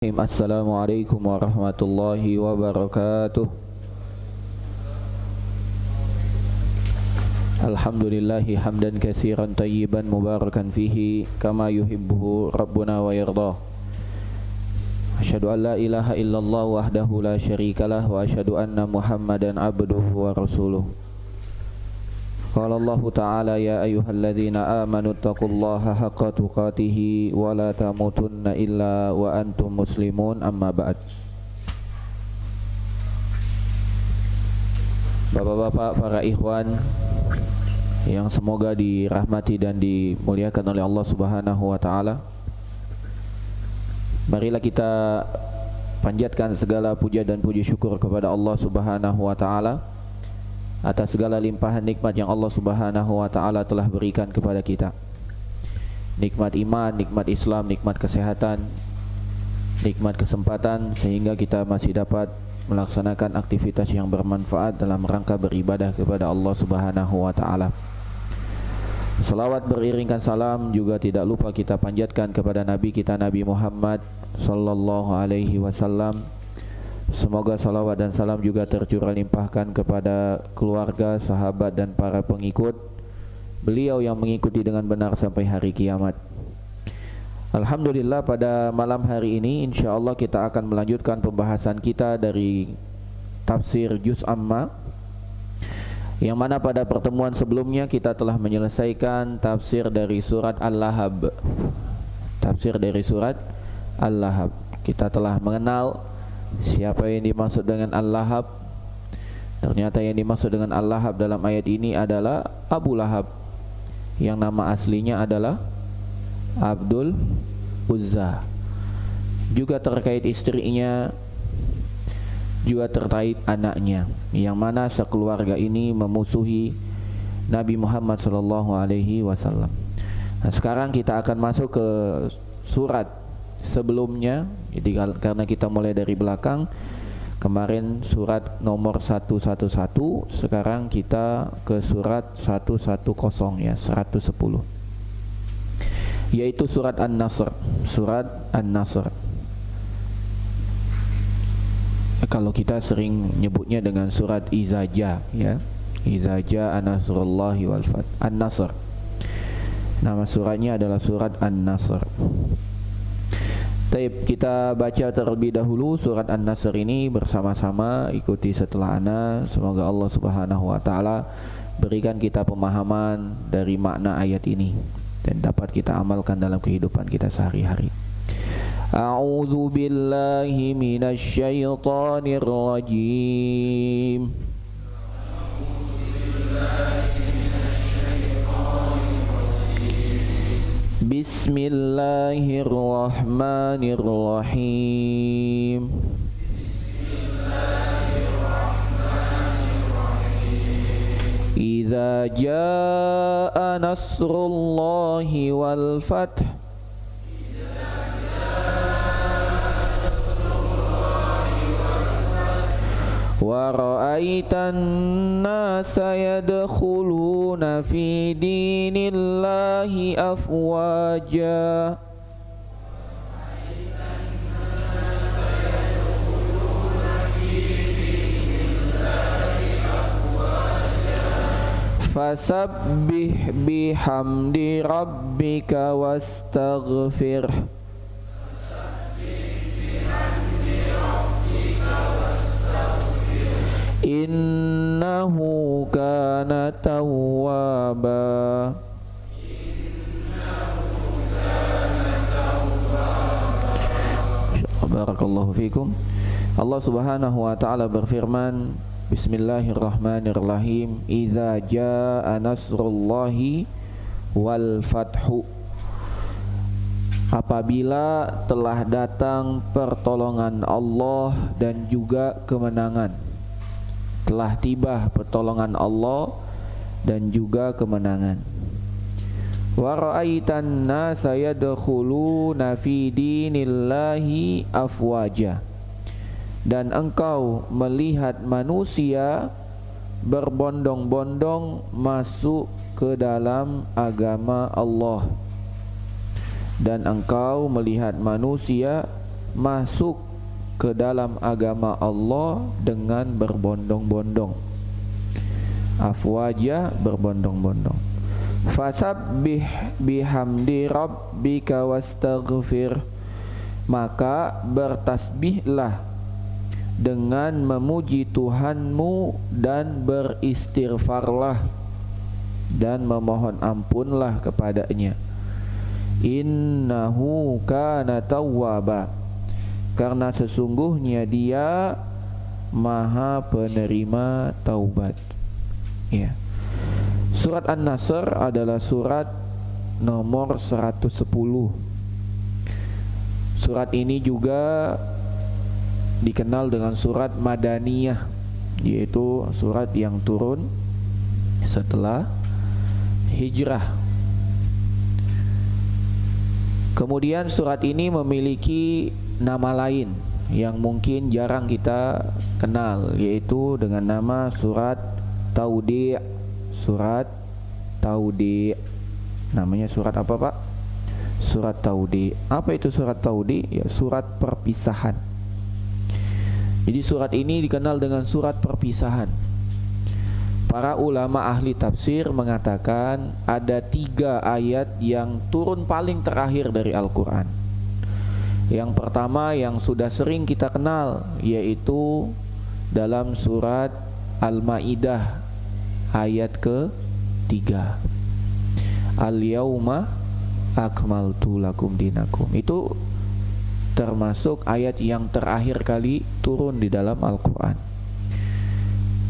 Assalamualaikum warahmatullahi wabarakatuh. Alhamdulillahi hamdan katsiran tayyiban mubarakan fihi kama yuhibbuhu rabbuna wa yardah. Asyhadu an la ilaha illallah wahdahu la syarikalah wa asyhadu anna Muhammadan abduhu wa rasuluh. Qala Allah Ta'ala ya ayyuhalladzina amanu taqullaha haqqa tuqatih wa la tamutunna illa wa antum muslimun, amma ba'd. Bapak-bapak, para ikhwan yang semoga dirahmati dan dimuliakan oleh Allah Subhanahu wa taala, marilah kita panjatkan segala puja dan puji syukur kepada Allah Subhanahu wa taala atas segala limpahan nikmat yang Allah Subhanahu wa taala telah berikan kepada kita. Nikmat iman, nikmat Islam, nikmat kesehatan, nikmat kesempatan sehingga kita masih dapat melaksanakan aktivitas yang bermanfaat dalam rangka beribadah kepada Allah Subhanahu wa taala. Salawat beriringkan salam juga tidak lupa kita panjatkan kepada Nabi kita Nabi Muhammad sallallahu alaihi wasallam. Semoga salawat dan salam juga tercurah limpahkan kepada keluarga, sahabat dan para pengikut beliau yang mengikuti dengan benar sampai hari kiamat. Alhamdulillah, pada malam hari ini insyaallah kita akan melanjutkan pembahasan kita dari tafsir Juz Amma, yang mana pada pertemuan sebelumnya kita telah menyelesaikan tafsir dari surat Al-Lahab. Tafsir dari surat Al-Lahab. Kita telah mengenal siapa yang dimaksud dengan Al-Lahab. Ternyata yang dimaksud dengan Al-Lahab dalam ayat ini adalah Abu Lahab, yang nama aslinya adalah Abdul Uzza. Juga terkait istrinya, juga terkait anaknya, yang mana sekeluarga ini memusuhi Nabi Muhammad SAW. Nah, sekarang kita akan masuk ke surat sebelumnya. Jadi karena kita mulai dari belakang, kemarin surat nomor 111, sekarang kita ke surat 110 ya, 110, yaitu surat An-Nasr. Surat An-Nasr, kalau kita sering nyebutnya dengan surat Izaja ya, Izaja An-Nasrullahi wal Fath. An-Nasr, nama suratnya adalah surat An-Nasr. Baik, kita baca terlebih dahulu surat An-Nasr ini bersama-sama, ikuti setelah ana. Semoga Allah Subhanahu wa taala berikan kita pemahaman dari makna ayat ini dan dapat kita amalkan dalam kehidupan kita sehari-hari. A'udzu billahi minasy syaithanir rajim. Bismillahirrahmanirrahim. Idza jaa nasrullahi wal fath wa ra'aitan nasa yadkhuluna fi dinillahi afwaja fasabbih bihamdi rabbika wastaghfir innahu kana tawwaba. Barakallahu fikum. Allah Subhanahu wa taala berfirman, Bismillahirrahmanirrahim. Idza jaa nasrullahi wal fathu, apabila telah datang pertolongan Allah dan juga kemenangan. Telah tiba pertolongan Allah dan juga kemenangan. Wa ra'aitan nasa yadkhuluna fi dinillahi afwaja, dan engkau melihat manusia berbondong-bondong masuk ke dalam agama Allah. Dan engkau melihat manusia masuk ke dalam agama Allah dengan berbondong-bondong. Afwaja, berbondong-bondong. Fasabbih bihamdi rabbika wastaghfir, maka bertasbihlah dengan memuji Tuhanmu dan beristighfarlah dan memohon ampunlah kepadanya. Innahu kana tawwaba, karena sesungguhnya dia maha penerima taubat. Ya. Surat An-Nasr adalah surat nomor 110. Surat ini juga dikenal dengan surat Madaniyah, yaitu surat yang turun setelah hijrah. Kemudian surat ini memiliki nama lain yang mungkin jarang kita kenal, yaitu dengan nama surat Taudi'. Surat Taudi'. Namanya surat apa, Pak? Surat Taudi'. Apa itu surat Taudi'? Ya, surat perpisahan. Jadi surat ini dikenal dengan surat perpisahan. Para ulama ahli tafsir mengatakan ada 3 ayat yang turun paling terakhir dari Al-Quran. Yang pertama yang sudah sering kita kenal, yaitu dalam surat Al-Ma'idah ayat ke-3. Al-Yauma akmaltu lakum dinakum. Itu termasuk ayat yang terakhir kali turun di dalam Al-Quran.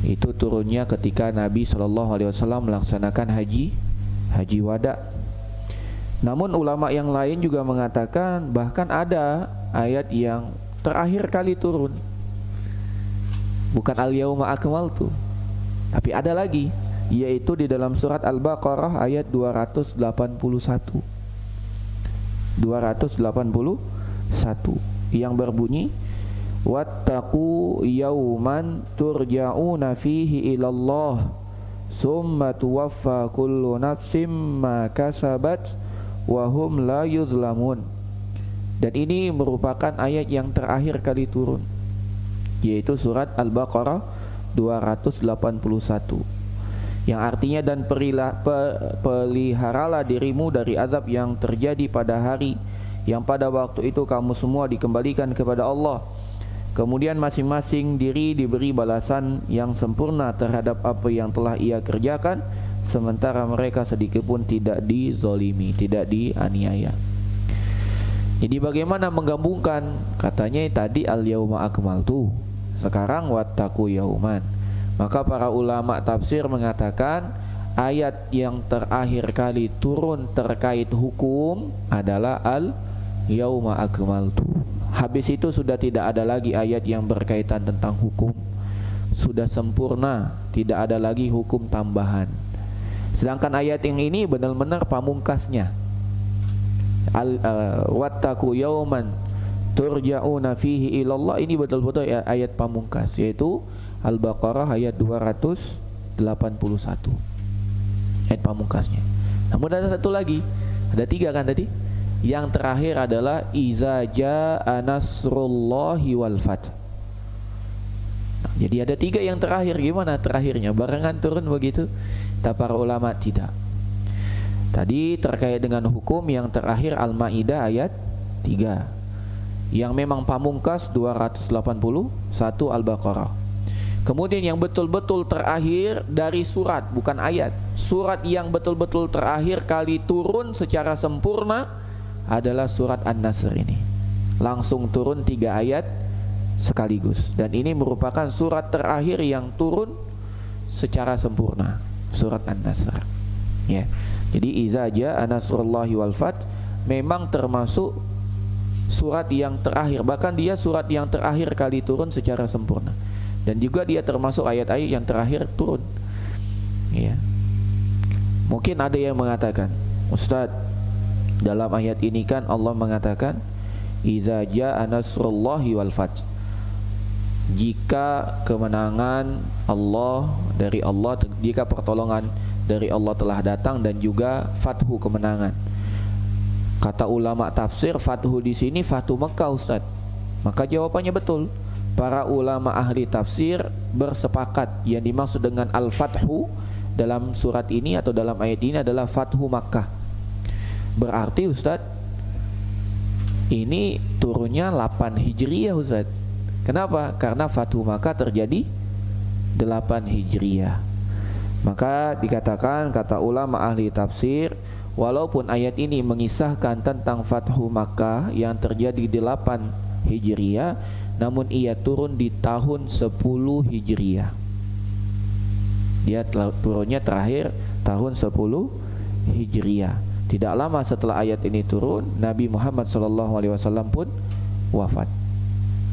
Itu turunnya ketika Nabi SAW melaksanakan haji wada. Namun ulama yang lain juga mengatakan bahkan ada ayat yang terakhir kali turun, bukan al-yauma akmaltu, tapi ada lagi, yaitu di dalam surat Al-Baqarah ayat 281 yang berbunyi wattaqu yawman turja'una fihi ilallah summa tuwaffa kullu nafsim ma kasabat wa hum la yuzlamun. Dan ini merupakan ayat yang terakhir kali turun, yaitu surat Al-Baqarah 281, yang artinya dan peliharalah dirimu dari azab yang terjadi pada hari yang pada waktu itu kamu semua dikembalikan kepada Allah. Kemudian masing-masing diri diberi balasan yang sempurna terhadap apa yang telah ia kerjakan, sementara mereka sedikit pun tidak dizolimi, tidak dianiaya. Jadi bagaimana menggabungkan? Katanya tadi al-yauma akmaltu, sekarang wattaqu yauman. Maka para ulama tafsir mengatakan ayat yang terakhir kali turun terkait hukum adalah al-yauma akmaltu. Habis itu sudah tidak ada lagi ayat yang berkaitan tentang hukum. Sudah sempurna, tidak ada lagi hukum tambahan. Sedangkan ayat yang ini benar-benar pamungkasnya. Wattaqu yauman turja'una fihi ilallah, ini betul-betul ayat pamungkas, yaitu Al-Baqarah ayat 281, ayat pamungkasnya. Namun ada satu lagi, ada 3 kan tadi. Yang terakhir adalah iza jaa nasrullahi wal fath. Nah, jadi ada 3 yang terakhir. Gimana terakhirnya? Barengan turun begitu? Kata para ulama tidak. Tadi terkait dengan hukum yang terakhir Al-Maidah ayat 3, yang memang pamungkas 281 Al-Baqarah. Kemudian yang betul-betul terakhir dari surat, bukan ayat, surat yang betul-betul terakhir kali turun secara sempurna adalah surat An-Nasr ini. Langsung turun 3 ayat sekaligus, dan ini merupakan surat terakhir yang turun secara sempurna, surat An-Nasr. Ya. Jadi iza jaa nasrullahi wal fath memang termasuk surat yang terakhir, bahkan dia surat yang terakhir kali turun secara sempurna, dan juga dia termasuk ayat-ayat yang terakhir turun. Ya. Mungkin ada yang mengatakan, Ustaz, dalam ayat ini kan Allah mengatakan iza jaa nasrullahi wal fath, jika kemenangan Allah dari Allah, jika pertolongan dari Allah telah datang, dan juga fathu, kemenangan. Kata ulama tafsir, fathu di sini fathu Mekah, Ustaz. Maka jawabannya betul. Para ulama ahli tafsir bersepakat yang dimaksud dengan Al-Fathu dalam surat ini atau dalam ayat ini adalah Fathu Makkah. Berarti Ustaz, ini turunnya 8 Hijriyah Ustaz. Kenapa? Karena Fathu Makkah terjadi 8 Hijriyah. Maka dikatakan, kata ulama ahli tafsir, walaupun ayat ini mengisahkan tentang Fathu Makkah yang terjadi 8 Hijriyah, namun ia turun di tahun 10 Hijriyah. Dia turunnya terakhir tahun 10 Hijriyah. Tidak lama setelah ayat ini turun, Nabi Muhammad SAW pun wafat.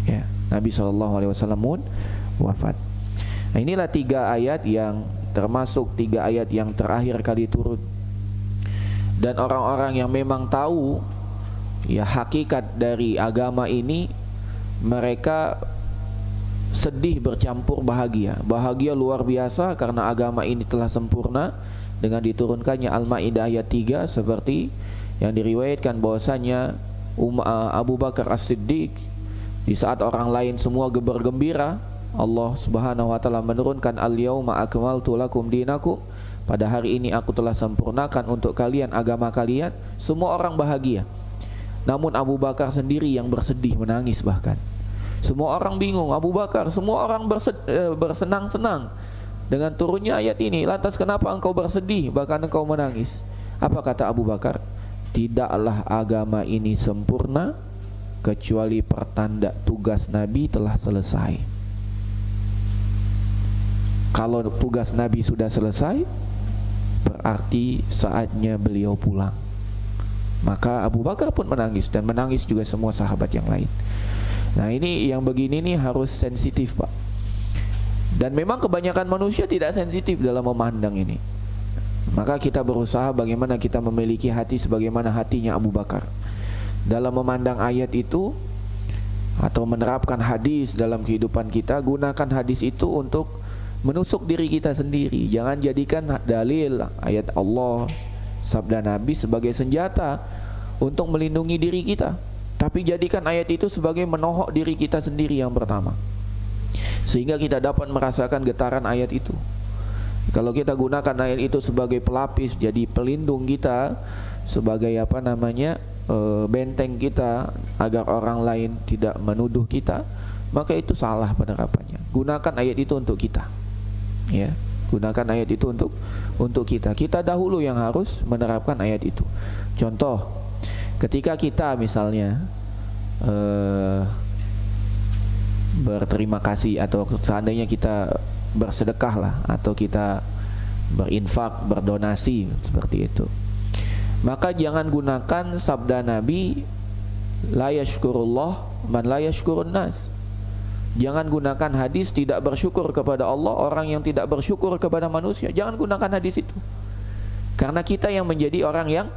Ya, Nabi SAW pun wafat. Nah, inilah 3 ayat yang termasuk 3 ayat yang terakhir kali turun. Dan orang-orang yang memang tahu ya hakikat dari agama ini, mereka sedih bercampur bahagia. Bahagia luar biasa karena agama ini telah sempurna dengan diturunkannya Al-Maidah ayat 3, seperti yang diriwayatkan bahwasanya Abu Bakar As-Siddiq di saat orang lain semua bergembira, Allah Subhanahu wa taala menurunkan al-yauma akmaltu lakum dinakum, pada hari ini aku telah sempurnakan untuk kalian agama kalian. Semua orang bahagia. Namun Abu Bakar sendiri yang bersedih, menangis bahkan. Semua orang bingung, Abu Bakar, semua orang bersenang-senang dengan turunnya ayat ini. Lantas kenapa engkau bersedih, bahkan engkau menangis? Apa kata Abu Bakar? Tidaklah agama ini sempurna kecuali pertanda tugas Nabi telah selesai. Kalau tugas Nabi sudah selesai, berarti saatnya beliau pulang. Maka Abu Bakar pun menangis, dan menangis juga semua sahabat yang lain. Nah, ini yang begini nih harus sensitif, Pak. Dan memang kebanyakan manusia tidak sensitif dalam memandang ini. Maka kita berusaha bagaimana kita memiliki hati sebagaimana hatinya Abu Bakar dalam memandang ayat itu, atau menerapkan hadis dalam kehidupan kita. Gunakan hadis itu untuk menusuk diri kita sendiri. Jangan jadikan dalil ayat Allah, sabda Nabi sebagai senjata untuk melindungi diri kita, tapi jadikan ayat itu sebagai menohok diri kita sendiri yang pertama, sehingga kita dapat merasakan getaran ayat itu. Kalau kita gunakan ayat itu sebagai pelapis, jadi pelindung kita, sebagai benteng kita agar orang lain tidak menuduh kita, maka itu salah penerapannya. Gunakan ayat itu untuk kita, ya. Gunakan ayat itu untuk kita. Kita dahulu yang harus menerapkan ayat itu. Contoh, ketika kita misalnya berterima kasih, atau seandainya kita bersedekah lah, atau kita berinfak, berdonasi seperti itu, maka jangan gunakan sabda Nabi, la yashkurullah man la yashkurun nas. Jangan gunakan hadis tidak bersyukur kepada Allah orang yang tidak bersyukur kepada manusia. Jangan gunakan hadis itu, karena kita yang menjadi orang yang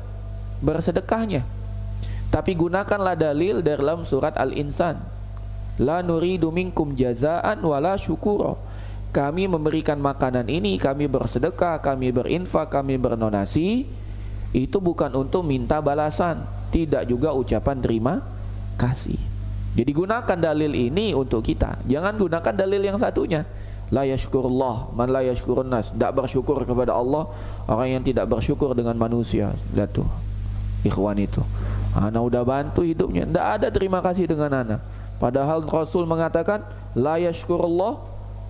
bersedekahnya. Tapi gunakanlah dalil dalam surat Al-Insan, la nuridu minkum jazaan wala syukura. Kami memberikan makanan ini, kami bersedekah, kami berinfak, kami berdonasi, itu bukan untuk minta balasan, tidak juga ucapan terima kasih. Jadi gunakan dalil ini untuk kita. Jangan gunakan dalil yang satunya, la yashkurullah man la yashkurun nas. Tidak bersyukur kepada Allah orang yang tidak bersyukur dengan manusia. Lihat tuh, ikhwan itu, ana udah bantu hidupnya, tidak ada terima kasih dengan ana. Padahal Rasul mengatakan la yashkurullah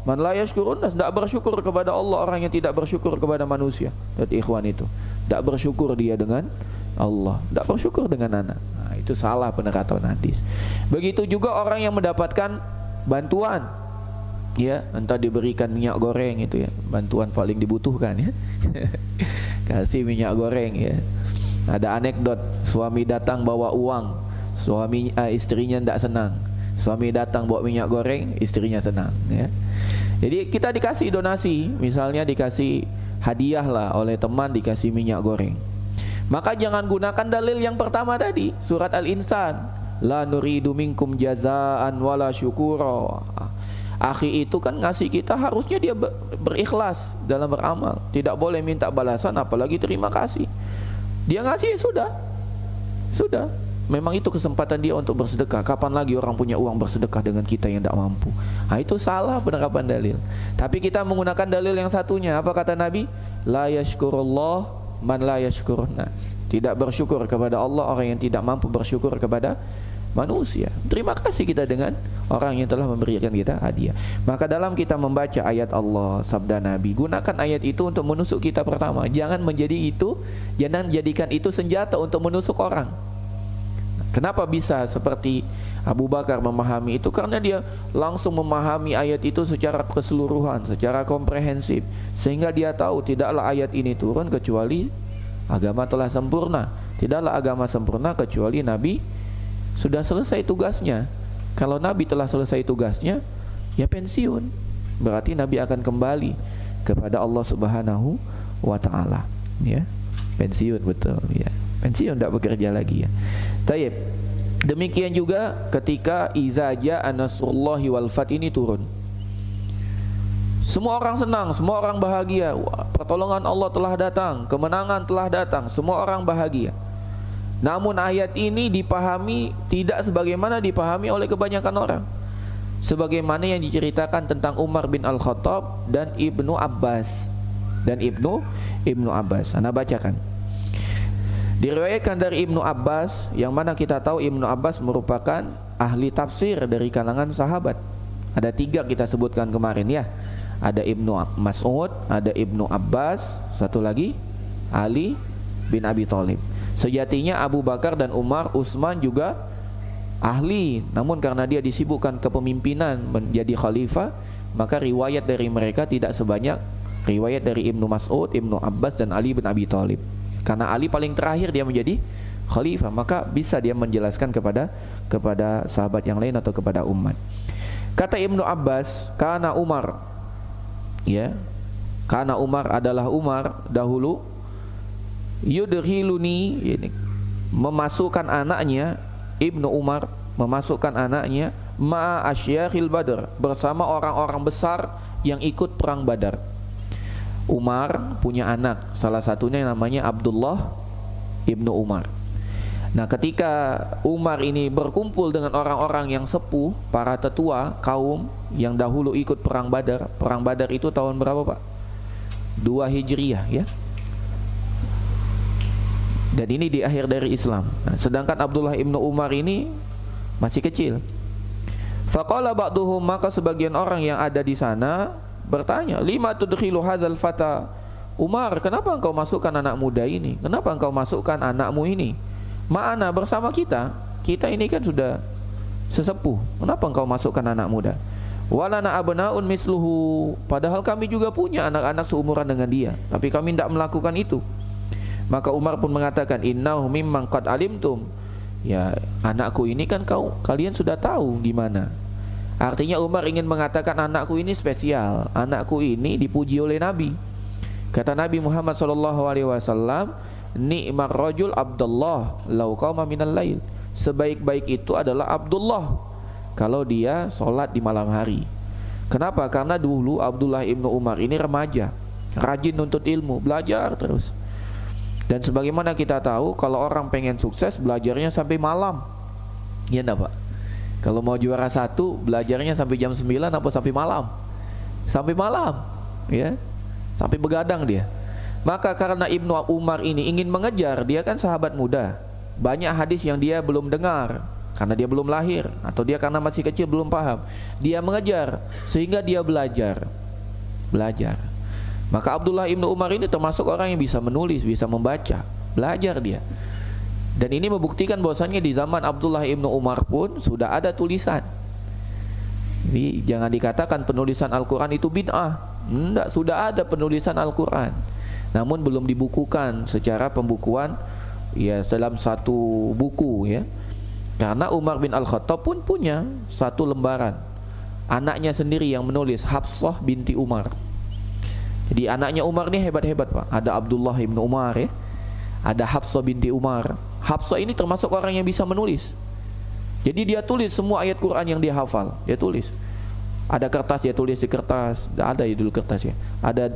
man la yashkurun nas. Tidak bersyukur kepada Allah orang yang tidak bersyukur kepada manusia. Lihat ikhwan itu, tidak bersyukur dia dengan Allah, tidak bersyukur dengan anak. Nah, itu salah penerapan hadis. Begitu juga orang yang mendapatkan bantuan, ya, entah diberikan minyak goreng, itu ya, bantuan paling dibutuhkan, ya. Kasih minyak goreng, ya. Ada anekdot, suami datang bawa uang, istrinya tidak senang. Suami datang bawa minyak goreng, istrinya senang, ya. Jadi kita dikasih donasi, misalnya dikasih hadiah lah oleh teman, dikasih minyak goreng. Maka jangan gunakan dalil yang pertama tadi, surat Al-Insan, la nuridu minkum jazaan wala syukura. Akhi itu kan ngasih kita, harusnya dia berikhlas dalam beramal, tidak boleh minta balasan apalagi terima kasih. Dia ngasih, sudah, Memang itu kesempatan dia untuk bersedekah. Kapan lagi orang punya uang bersedekah dengan kita yang tidak mampu? Nah, itu salah penerapan dalil. Tapi kita menggunakan dalil yang satunya. Apa kata Nabi? La yashkurullah man la yashkurun nas. Tidak bersyukur kepada Allah orang yang tidak mampu bersyukur kepada manusia. Terima kasih kita dengan orang yang telah memberikan kita hadiah. Maka dalam kita membaca ayat Allah, sabda Nabi, gunakan ayat itu untuk menusuk kita pertama. Jangan jadikan itu senjata untuk menusuk orang. Kenapa bisa seperti Abu Bakar memahami itu? Karena dia langsung memahami ayat itu secara keseluruhan, secara komprehensif, sehingga dia tahu tidaklah ayat ini turun kecuali agama telah sempurna. Tidaklah agama sempurna kecuali Nabi sudah selesai tugasnya. Kalau Nabi telah selesai tugasnya, ya pensiun. Berarti Nabi akan kembali kepada Allah Subhanahu wa ta'ala. Ya, pensiun, betul ya. Pensiun, tidak bekerja lagi ya. Taib. Demikian juga ketika iza jaa nasrullahi wal fath ini turun. Semua orang senang, semua orang bahagia. Wah, pertolongan Allah telah datang, kemenangan telah datang, semua orang bahagia. Namun ayat ini dipahami tidak sebagaimana dipahami oleh kebanyakan orang. Sebagaimana yang diceritakan tentang Umar bin Al-Khattab dan Ibnu Abbas. Ibnu Abbas. Anda bacakan. Diriwayatkan dari Ibnu Abbas, yang mana kita tahu Ibnu Abbas merupakan ahli tafsir dari kalangan sahabat. Ada 3 kita sebutkan kemarin ya. Ada Ibnu Mas'ud, ada Ibnu Abbas, satu lagi Ali bin Abi Thalib. Sejatinya Abu Bakar dan Umar, Utsman juga ahli, namun karena dia disibukkan kepemimpinan menjadi khalifah, maka riwayat dari mereka tidak sebanyak riwayat dari Ibnu Mas'ud, Ibnu Abbas dan Ali bin Abi Thalib. Karena Ali paling terakhir dia menjadi khalifah, maka bisa dia menjelaskan kepada sahabat yang lain atau kepada umat. Kata Ibnu Abbas, karena Umar, ya, karena Umar adalah Umar dahulu, yudkhiluni, ini memasukkan anaknya, Ibnu Umar memasukkan anaknya ma'a asyakhil Badr, bersama orang-orang besar yang ikut perang Badar. Umar punya anak, salah satunya yang namanya Abdullah Ibnu Umar. Nah, ketika Umar ini berkumpul dengan orang-orang yang sepuh, para tetua kaum yang dahulu ikut perang Badar. Perang Badar itu tahun berapa, Pak? 2 Hijriah ya. Dan ini di akhir dari Islam. Nah, sedangkan Abdullah Ibnu Umar ini masih kecil. Faqala ba'duhum, maka sebagian orang yang ada di sana bertanya, lima tudkhilu hadzal fata? Umar, kenapa engkau masukkan anak muda ini? Kenapa engkau masukkan anakmu ini? Ma'ana, bersama kita. Kita ini kan sudah sesepuh. Kenapa engkau masukkan anak muda? Walana abnaun misluhu, padahal kami juga punya anak-anak seumuran dengan dia, tapi kami tidak melakukan itu. Maka Umar pun mengatakan, innahu mimman qad alimtum. Ya, anakku ini kan kalian sudah tahu gimana. Artinya Umar ingin mengatakan anakku ini spesial, anakku ini dipuji oleh Nabi. Kata Nabi Muhammad SAW, ni'mar rajul Abdullah lau qama minal lail. Sebaik-baik itu adalah Abdullah kalau dia sholat di malam hari. Kenapa? Karena dulu Abdullah Ibnu Umar ini remaja, rajin nuntut ilmu, belajar terus. Dan sebagaimana kita tahu, kalau orang pengen sukses, belajarnya sampai malam. Iya enggak, Pak? Kalau mau juara 1, belajarnya sampai jam 9 atau sampai malam? Sampai malam, ya. Sampai begadang dia. Maka karena Ibnu Umar ini ingin mengejar, dia kan sahabat muda, banyak hadis yang dia belum dengar karena dia belum lahir, atau dia karena masih kecil belum paham. Dia mengejar sehingga dia belajar. Maka Abdullah Ibnu Umar ini termasuk orang yang bisa menulis, bisa membaca, belajar dia. Dan ini membuktikan bahwasannya di zaman Abdullah Ibnu Umar pun sudah ada tulisan. Jadi jangan dikatakan penulisan Al-Quran itu bid'ah. Enggak, sudah ada penulisan Al-Quran, namun belum dibukukan secara pembukuan ya dalam satu buku ya. Karena Umar bin Al-Khattab pun punya satu lembaran, anaknya sendiri yang menulis, Hafsah binti Umar. Jadi anaknya Umar ini hebat-hebat, Pak. Ada Abdullah Ibnu Umar ya, ada Hafsah binti Umar. Hafsah ini termasuk orang yang bisa menulis. Jadi dia tulis semua ayat Quran yang dia hafal, dia tulis. Ada kertas, dia tulis di kertas. Ada ya dulu kertas ya. Ada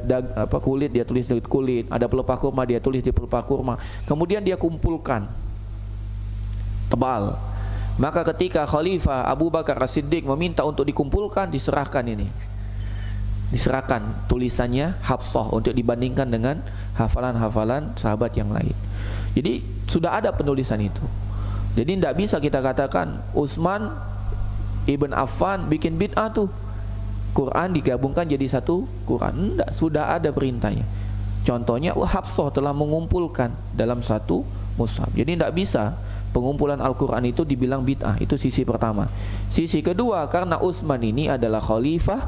kulit, dia tulis di kulit. Ada pelepah kurma, dia tulis di pelepah kurma. Kemudian dia kumpulkan. tebal. Maka ketika Khalifah Abu Bakar As-Siddiq meminta untuk dikumpulkan, diserahkan ini, diserahkan tulisannya Hafsah untuk dibandingkan dengan hafalan-hafalan sahabat yang lain. Jadi sudah ada penulisan itu. Jadi tidak bisa kita katakan Utsman Ibn Affan bikin bid'ah tuh, Quran digabungkan jadi satu Quran. Tidak, sudah ada perintahnya. Contohnya Hafsah telah mengumpulkan dalam satu mushaf. Jadi tidak bisa pengumpulan Al-Quran itu dibilang bid'ah. Itu sisi pertama. Sisi kedua, karena Utsman ini adalah Khalifah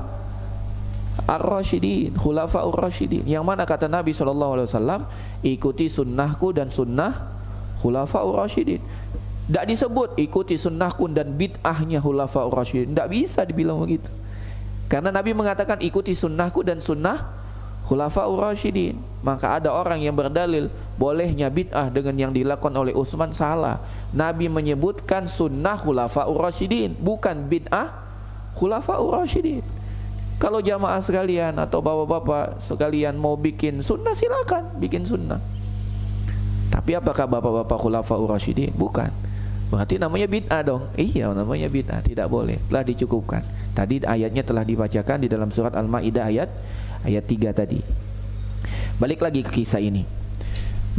Ar-Rasyidin, Khulafa Ar-Rasyidin, yang mana kata Nabi SAW, ikuti sunnahku dan sunnah Khulafa Ar-Rasyidin. Tidak disebut ikuti sunnahku dan bid'ahnya Khulafa Ar-Rasyidin. Tidak bisa dibilang begitu, karena Nabi mengatakan ikuti sunnahku dan sunnah Khulafa Ar-Rasyidin. Maka ada orang yang berdalil bolehnya bid'ah dengan yang dilakukan oleh Utsman, salah. Nabi menyebutkan sunnah Khulafa Ar-Rasyidin, bukan bid'ah Khulafa Ar-Rasyidin. Kalau jamaah sekalian atau bapak-bapak sekalian mau bikin sunnah, silakan bikin sunnah. Tapi apakah bapak-bapak Khulafa Ar-Rasyidin? Bukan. Berarti namanya bid'ah dong. Iya, namanya bid'ah, tidak boleh. Telah dicukupkan. Tadi ayatnya telah dibacakan di dalam surat Al-Maidah ayat 3 tadi. Balik lagi ke kisah ini.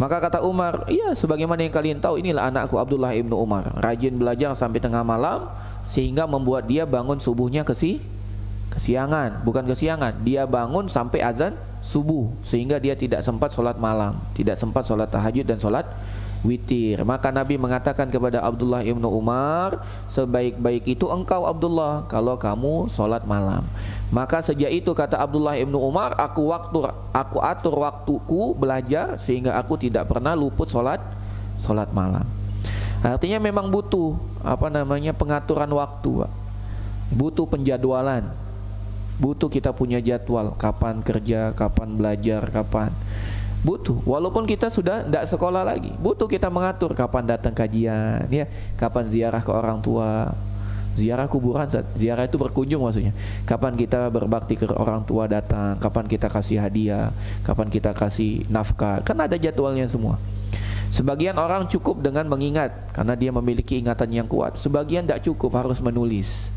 Maka kata Umar, iya, sebagaimana yang kalian tahu, inilah anakku Abdullah ibnu Umar, rajin belajar sampai tengah malam, sehingga membuat dia bangun subuhnya kesiangan. Bukan kesiangan, dia bangun sampai azan subuh, sehingga dia tidak sempat sholat malam, tidak sempat sholat tahajud dan sholat witir. Maka Nabi mengatakan kepada Abdullah ibnu Umar, sebaik-baik itu engkau Abdullah kalau kamu sholat malam. Maka sejak itu kata Abdullah ibnu Umar, aku atur waktuku belajar sehingga aku tidak pernah luput sholat malam. Artinya memang butuh pengaturan waktu, Pak. Butuh penjadwalan, butuh kita punya jadwal, kapan kerja, kapan belajar, kapan. Butuh, walaupun kita sudah tidak sekolah lagi, butuh kita mengatur kapan datang kajian, ya, kapan ziarah ke orang tua, ziarah kuburan, ziarah itu berkunjung maksudnya. Kapan kita berbakti ke orang tua datang, kapan kita kasih hadiah, kapan kita kasih nafkah, kan ada jadwalnya semua. Sebagian orang cukup dengan mengingat karena dia memiliki ingatan yang kuat. Sebagian tidak cukup, harus menulis.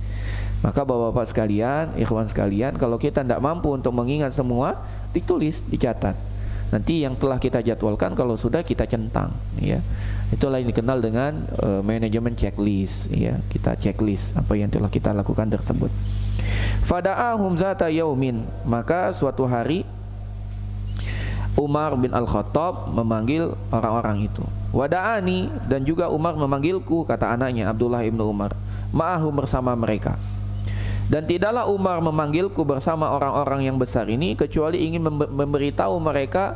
Maka bapak-bapak sekalian, ikhwan sekalian, kalau kita tidak mampu untuk mengingat semua, ditulis, dicatat. Nanti yang telah kita jadwalkan kalau sudah kita centang, ya. Itulah yang dikenal dengan manajemen checklist, ya. Kita checklist apa yang telah kita lakukan tersebut. Fada'ahum zata yaumin, maka suatu hari Umar bin Al-Khattab memanggil orang-orang itu. Wada'ani, dan juga Umar memanggilku, kata anaknya Abdullah ibnu Umar, ma'ahum, bersama mereka. Dan tidaklah Umar memanggilku bersama orang-orang yang besar ini kecuali ingin memberitahu mereka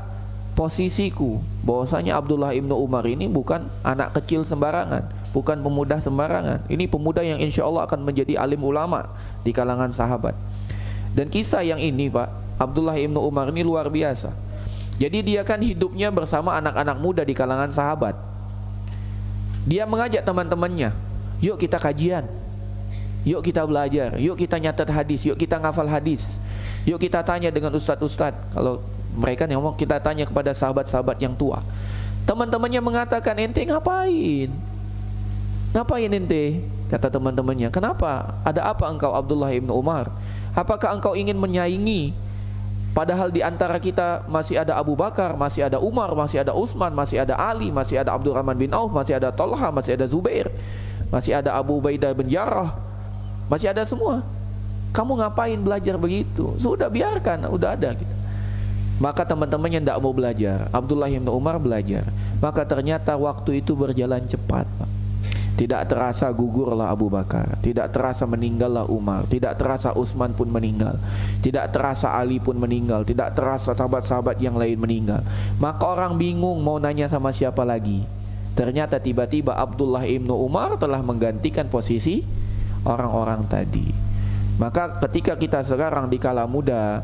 posisiku, bahwasanya Abdullah ibnu Umar ini bukan anak kecil sembarangan, bukan pemuda sembarangan. Ini pemuda yang insya Allah akan menjadi alim ulama di kalangan sahabat. Dan kisah yang ini, Pak, Abdullah ibnu Umar ini luar biasa. Jadi dia kan hidupnya bersama anak-anak muda di kalangan sahabat. Dia mengajak teman-temannya, yuk kita kajian, yuk kita belajar, yuk kita nyatat hadis, yuk kita ngafal hadis, yuk kita tanya dengan ustadz-ustadz. Kalau mereka yang ngomong, kita tanya kepada sahabat-sahabat yang tua. Teman-temannya mengatakan, ente ngapain? Ngapain ente? Kata teman-temannya, kenapa? Ada apa engkau Abdullah ibnu Umar? Apakah engkau ingin menyaingi? Padahal di antara kita masih ada Abu Bakar, masih ada Umar, masih ada Utsman, masih ada Ali, masih ada Abdurrahman bin Auf, masih ada Talha, masih ada Zubair, masih ada Abu Ubaidah bin Jarrah, masih ada semua. Kamu ngapain belajar begitu? Sudah biarkan, udah ada gitu. Maka teman-temannya tidak mau belajar. Abdullah bin Umar belajar. Maka ternyata waktu itu berjalan cepat, Pak. Tidak terasa gugurlah Abu Bakar, tidak terasa meninggallah Umar, tidak terasa Utsman pun meninggal, tidak terasa Ali pun meninggal, tidak terasa sahabat-sahabat yang lain meninggal. Maka orang bingung mau nanya sama siapa lagi. Ternyata tiba-tiba Abdullah ibnu Umar telah menggantikan posisi orang-orang tadi. Maka ketika kita sekarang di kala muda,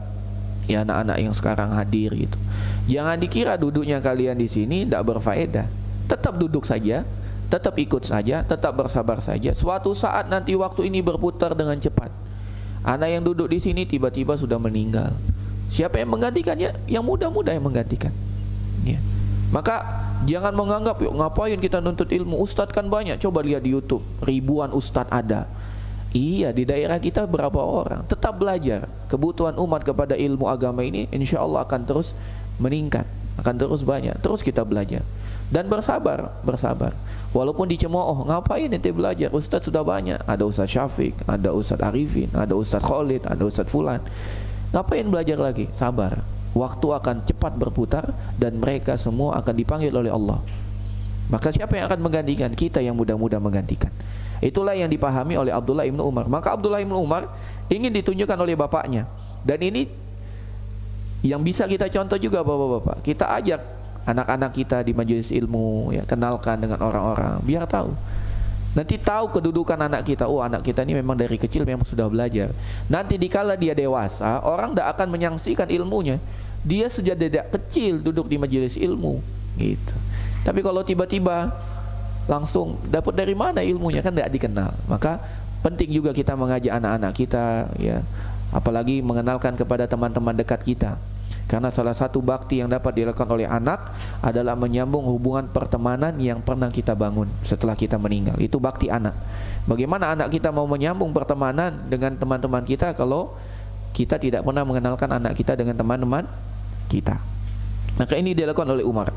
ya anak-anak yang sekarang hadir gitu, jangan dikira duduknya kalian di sini tidak berfaedah. Tetap duduk saja, tetap ikut saja, tetap bersabar saja. Suatu saat nanti waktu ini berputar dengan cepat. Anak yang duduk di sini tiba-tiba sudah meninggal. Siapa yang menggantikannya? Yang muda-muda yang menggantikan. Ya. Maka Jangan menganggap yuk ngapain kita nuntut ilmu, ustadz kan banyak. Coba lihat di YouTube, ribuan ustadz ada. Iya, di daerah kita berapa orang. Tetap belajar. Kebutuhan umat kepada ilmu agama ini insya Allah akan terus meningkat, akan terus banyak. Terus kita belajar dan bersabar. Walaupun dicemooh, ngapain ente belajar? Ustadz sudah banyak. Ada Ustadz Syafiq, ada Ustadz Arifin, ada Ustadz Khalid, ada Ustadz Fulan. Ngapain belajar lagi? Sabar. Waktu akan cepat berputar dan mereka semua akan dipanggil oleh Allah. Maka siapa yang akan menggantikan? Kita yang mudah-mudah menggantikan. Itulah yang dipahami oleh Abdullah ibnu Umar. Maka Abdullah ibnu Umar ingin ditunjukkan oleh bapaknya. Dan ini yang bisa kita contoh juga bapak-bapak. Kita ajak anak-anak kita di majelis ilmu, ya, kenalkan dengan orang-orang biar tahu. Nanti tahu kedudukan anak kita. Oh, anak kita ini memang dari kecil memang sudah belajar. Nanti dikala dia dewasa, orang tidak akan menyaksikan ilmunya. Dia sudah tidak kecil duduk di majelis ilmu, gitu. Tapi kalau tiba-tiba langsung dapat dari mana ilmunya, kan tidak dikenal. Maka penting juga kita mengajak anak-anak kita, ya, apalagi mengenalkan kepada teman-teman dekat kita. Karena salah satu bakti yang dapat dilakukan oleh anak adalah menyambung hubungan pertemanan yang pernah kita bangun setelah kita meninggal. Itu bakti anak. Bagaimana anak kita mau menyambung pertemanan dengan teman-teman kita kalau kita tidak pernah mengenalkan anak kita dengan teman-teman kita. Maka ini dilakukan oleh Umar.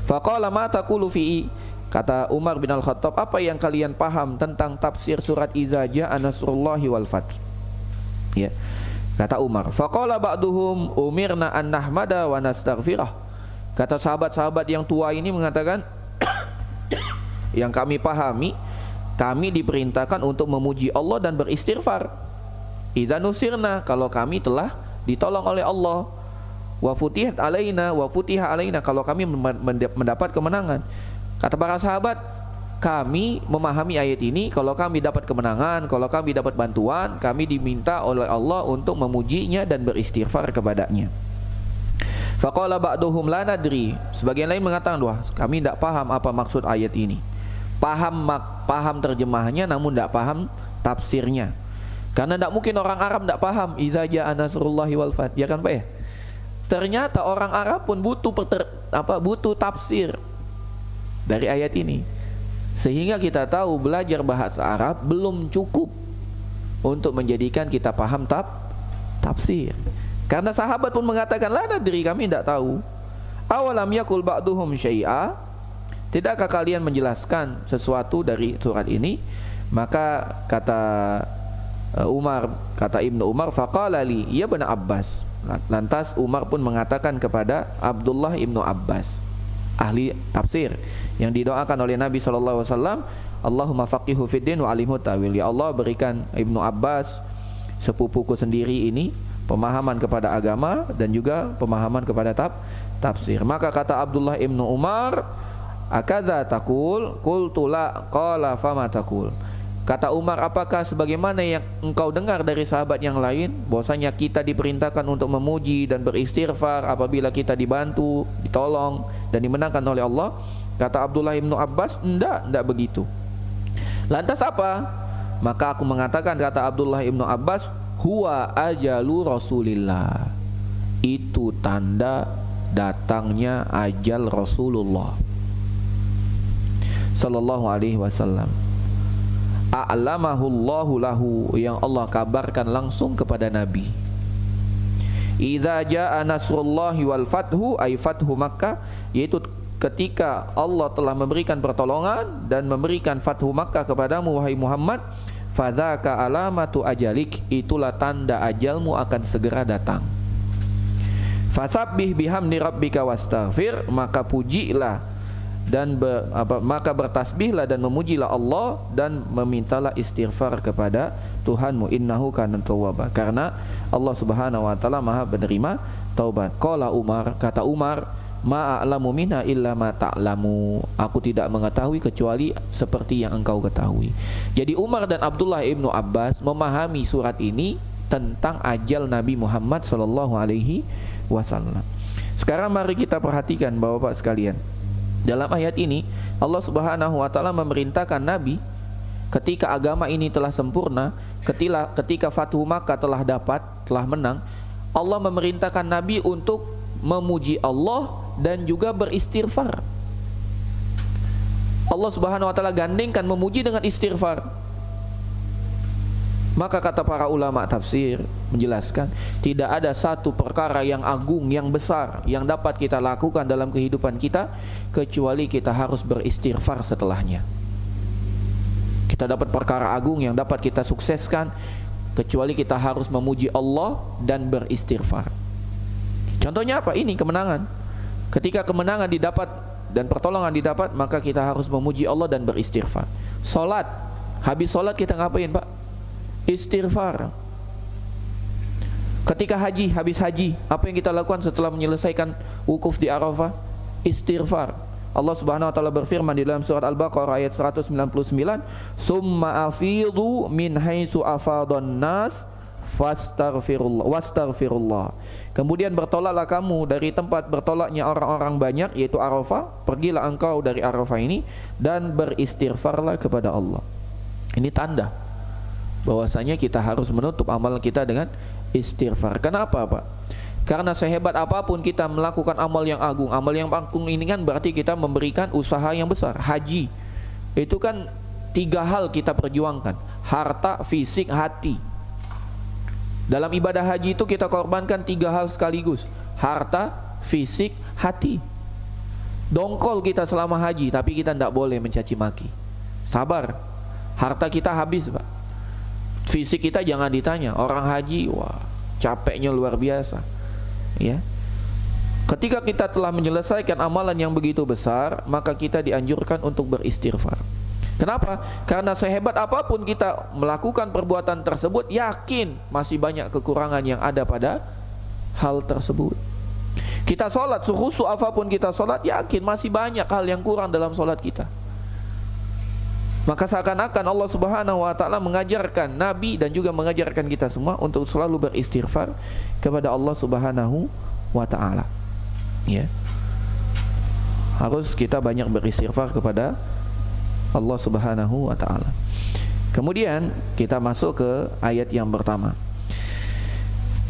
Faqala ma taqulu fi, kata Umar bin Al-Khattab, apa yang kalian paham tentang tafsir surat Iza Ja'a Nasrullahi wal Fath? Ya. Kata Umar, faqala ba'duhum umirna an nahmada wa nastaghfirah. Kata sahabat-sahabat yang tua ini mengatakan, yang kami pahami, kami diperintahkan untuk memuji Allah dan beristighfar. Idza nusirna, kalau kami telah ditolong oleh Allah. Wa futihat alaina wa futiha alaina, kalau kami mendapat kemenangan. Kata para sahabat, kami memahami ayat ini, kalau kami dapat kemenangan, kalau kami dapat bantuan, kami diminta oleh Allah untuk memujinya dan beristighfar kepadanya. Faqala ba'duhum la nadri, sebagian lain mengatakan, wah, kami tidak paham apa maksud ayat ini. Paham terjemahnya namun tidak paham tafsirnya. Karena tidak mungkin orang Arab tidak paham Iza Ja'a Nasrullahi wal Fath, ya kan Pak ya? Ternyata orang Arab pun butuh tafsir dari ayat ini. Sehingga kita tahu belajar bahasa Arab belum cukup untuk menjadikan kita paham tafsir. Karena sahabat pun mengatakan, la nadri, kami tidak tahu. Awalam yakul ba'duhum syai'a, tidakkah kalian menjelaskan sesuatu dari surat ini? Maka kata Umar, kata Ibnu Umar, faqala li ya ibn Abbas. Lantas Umar pun mengatakan kepada Abdullah ibnu Abbas, ahli tafsir yang didoakan oleh Nabi SAW, Allahumma faqihu fiddin wa alimhu ta'wil. Ya Allah, berikan Ibnu Abbas, sepupuku sendiri ini, pemahaman kepada agama dan juga pemahaman kepada tafsir. Maka kata Abdullah ibnu Umar, akadza taqul? Qultu la, qala fama taqul. Kata Umar, apakah sebagaimana yang engkau dengar dari sahabat yang lain, bahwasanya kita diperintahkan untuk memuji dan beristighfar apabila kita dibantu, ditolong dan dimenangkan oleh Allah? Kata Abdullah ibnu Abbas, enggak begitu. Lantas apa? Maka aku mengatakan, kata Abdullah ibnu Abbas, huwa ajalu Rasulillah, itu tanda datangnya ajal Rasulullah sallallahu alaihi wasallam. A'lamahullahu lahu, yang Allah kabarkan langsung kepada Nabi. Idza jaa nasrullahi wal fathu, ay fathu Makkah, yaitu ketika Allah telah memberikan pertolongan dan memberikan fathu Makkah kepadamu wahai Muhammad, fadzaka alamatu ajalik, itulah tanda ajalmu akan segera datang. Fasabbih bihamdi rabbika wastaghfir, maka pujilah dan maka bertasbihlah dan memujilah Allah dan memintalah istighfar kepada Tuhanmu, innahu kana tawwaba, karena Allah Subhanahu wa taala Maha penerima taubat. Qala Umar, kata Umar, ma a'lamu minha illa ma ta'lamu, aku tidak mengetahui kecuali seperti yang engkau ketahui. Jadi Umar dan Abdullah ibnu Abbas memahami surat ini tentang ajal Nabi Muhammad sallallahu alaihi wasallam. Sekarang mari kita perhatikan Bapak-bapak sekalian. Dalam ayat ini Allah Subhanahu wa taala memerintahkan Nabi ketika agama ini telah sempurna, ketika Fathu Makkah telah menang, Allah memerintahkan Nabi untuk memuji Allah dan juga beristighfar. Allah Subhanahu wa taala gandengkan memuji dengan istighfar. Maka kata para ulama tafsir menjelaskan, tidak ada satu perkara yang agung, yang besar yang dapat kita lakukan dalam kehidupan kita kecuali kita harus beristighfar setelahnya. Kita dapat perkara agung yang dapat kita sukseskan kecuali kita harus memuji Allah dan beristighfar. Contohnya apa? Ini kemenangan. Ketika kemenangan didapat dan pertolongan didapat, maka kita harus memuji Allah dan beristighfar. Salat, habis salat kita ngapain, Pak? Istighfar. Ketika haji, habis haji, apa yang kita lakukan setelah menyelesaikan wukuf di Arafah? Istighfar. Allah Subhanahu wa taala berfirman di dalam surat Al-Baqarah ayat 199, "Summa afidhu min haitsu afadhan nas wastaghfirullah." Kemudian bertolaklah kamu dari tempat bertolaknya orang-orang banyak, yaitu Arafah. Pergilah engkau dari Arafah ini dan beristighfarlah kepada Allah. Ini tanda bahwasanya kita harus menutup amalan kita dengan istighfar. Kenapa, Pak? Karena sehebat apapun kita melakukan amal yang agung, amal yang agung ini kan berarti kita memberikan usaha yang besar. Haji itu kan 3 hal kita perjuangkan: harta, fisik, hati. Dalam ibadah haji itu kita korbankan 3 hal sekaligus: harta, fisik, hati. Dongkol kita selama haji, tapi kita tidak boleh mencaci maki. Sabar. Harta kita habis, Pak. Fisik kita jangan ditanya. Orang haji, wah, capeknya luar biasa. Ya. Ketika kita telah menyelesaikan amalan yang begitu besar, maka kita dianjurkan untuk beristighfar. Kenapa? Karena sehebat apapun kita melakukan perbuatan tersebut, yakin masih banyak kekurangan yang ada pada hal tersebut. Kita sholat, sekhusyuk apapun kita sholat, yakin masih banyak hal yang kurang dalam sholat kita. Maka seakan-akan Allah Subhanahu wa taala mengajarkan Nabi dan juga mengajarkan kita semua untuk selalu beristighfar kepada Allah Subhanahu wa taala. Ya. Harus kita banyak beristighfar kepada Allah Subhanahu wa taala. Kemudian kita masuk ke ayat yang pertama.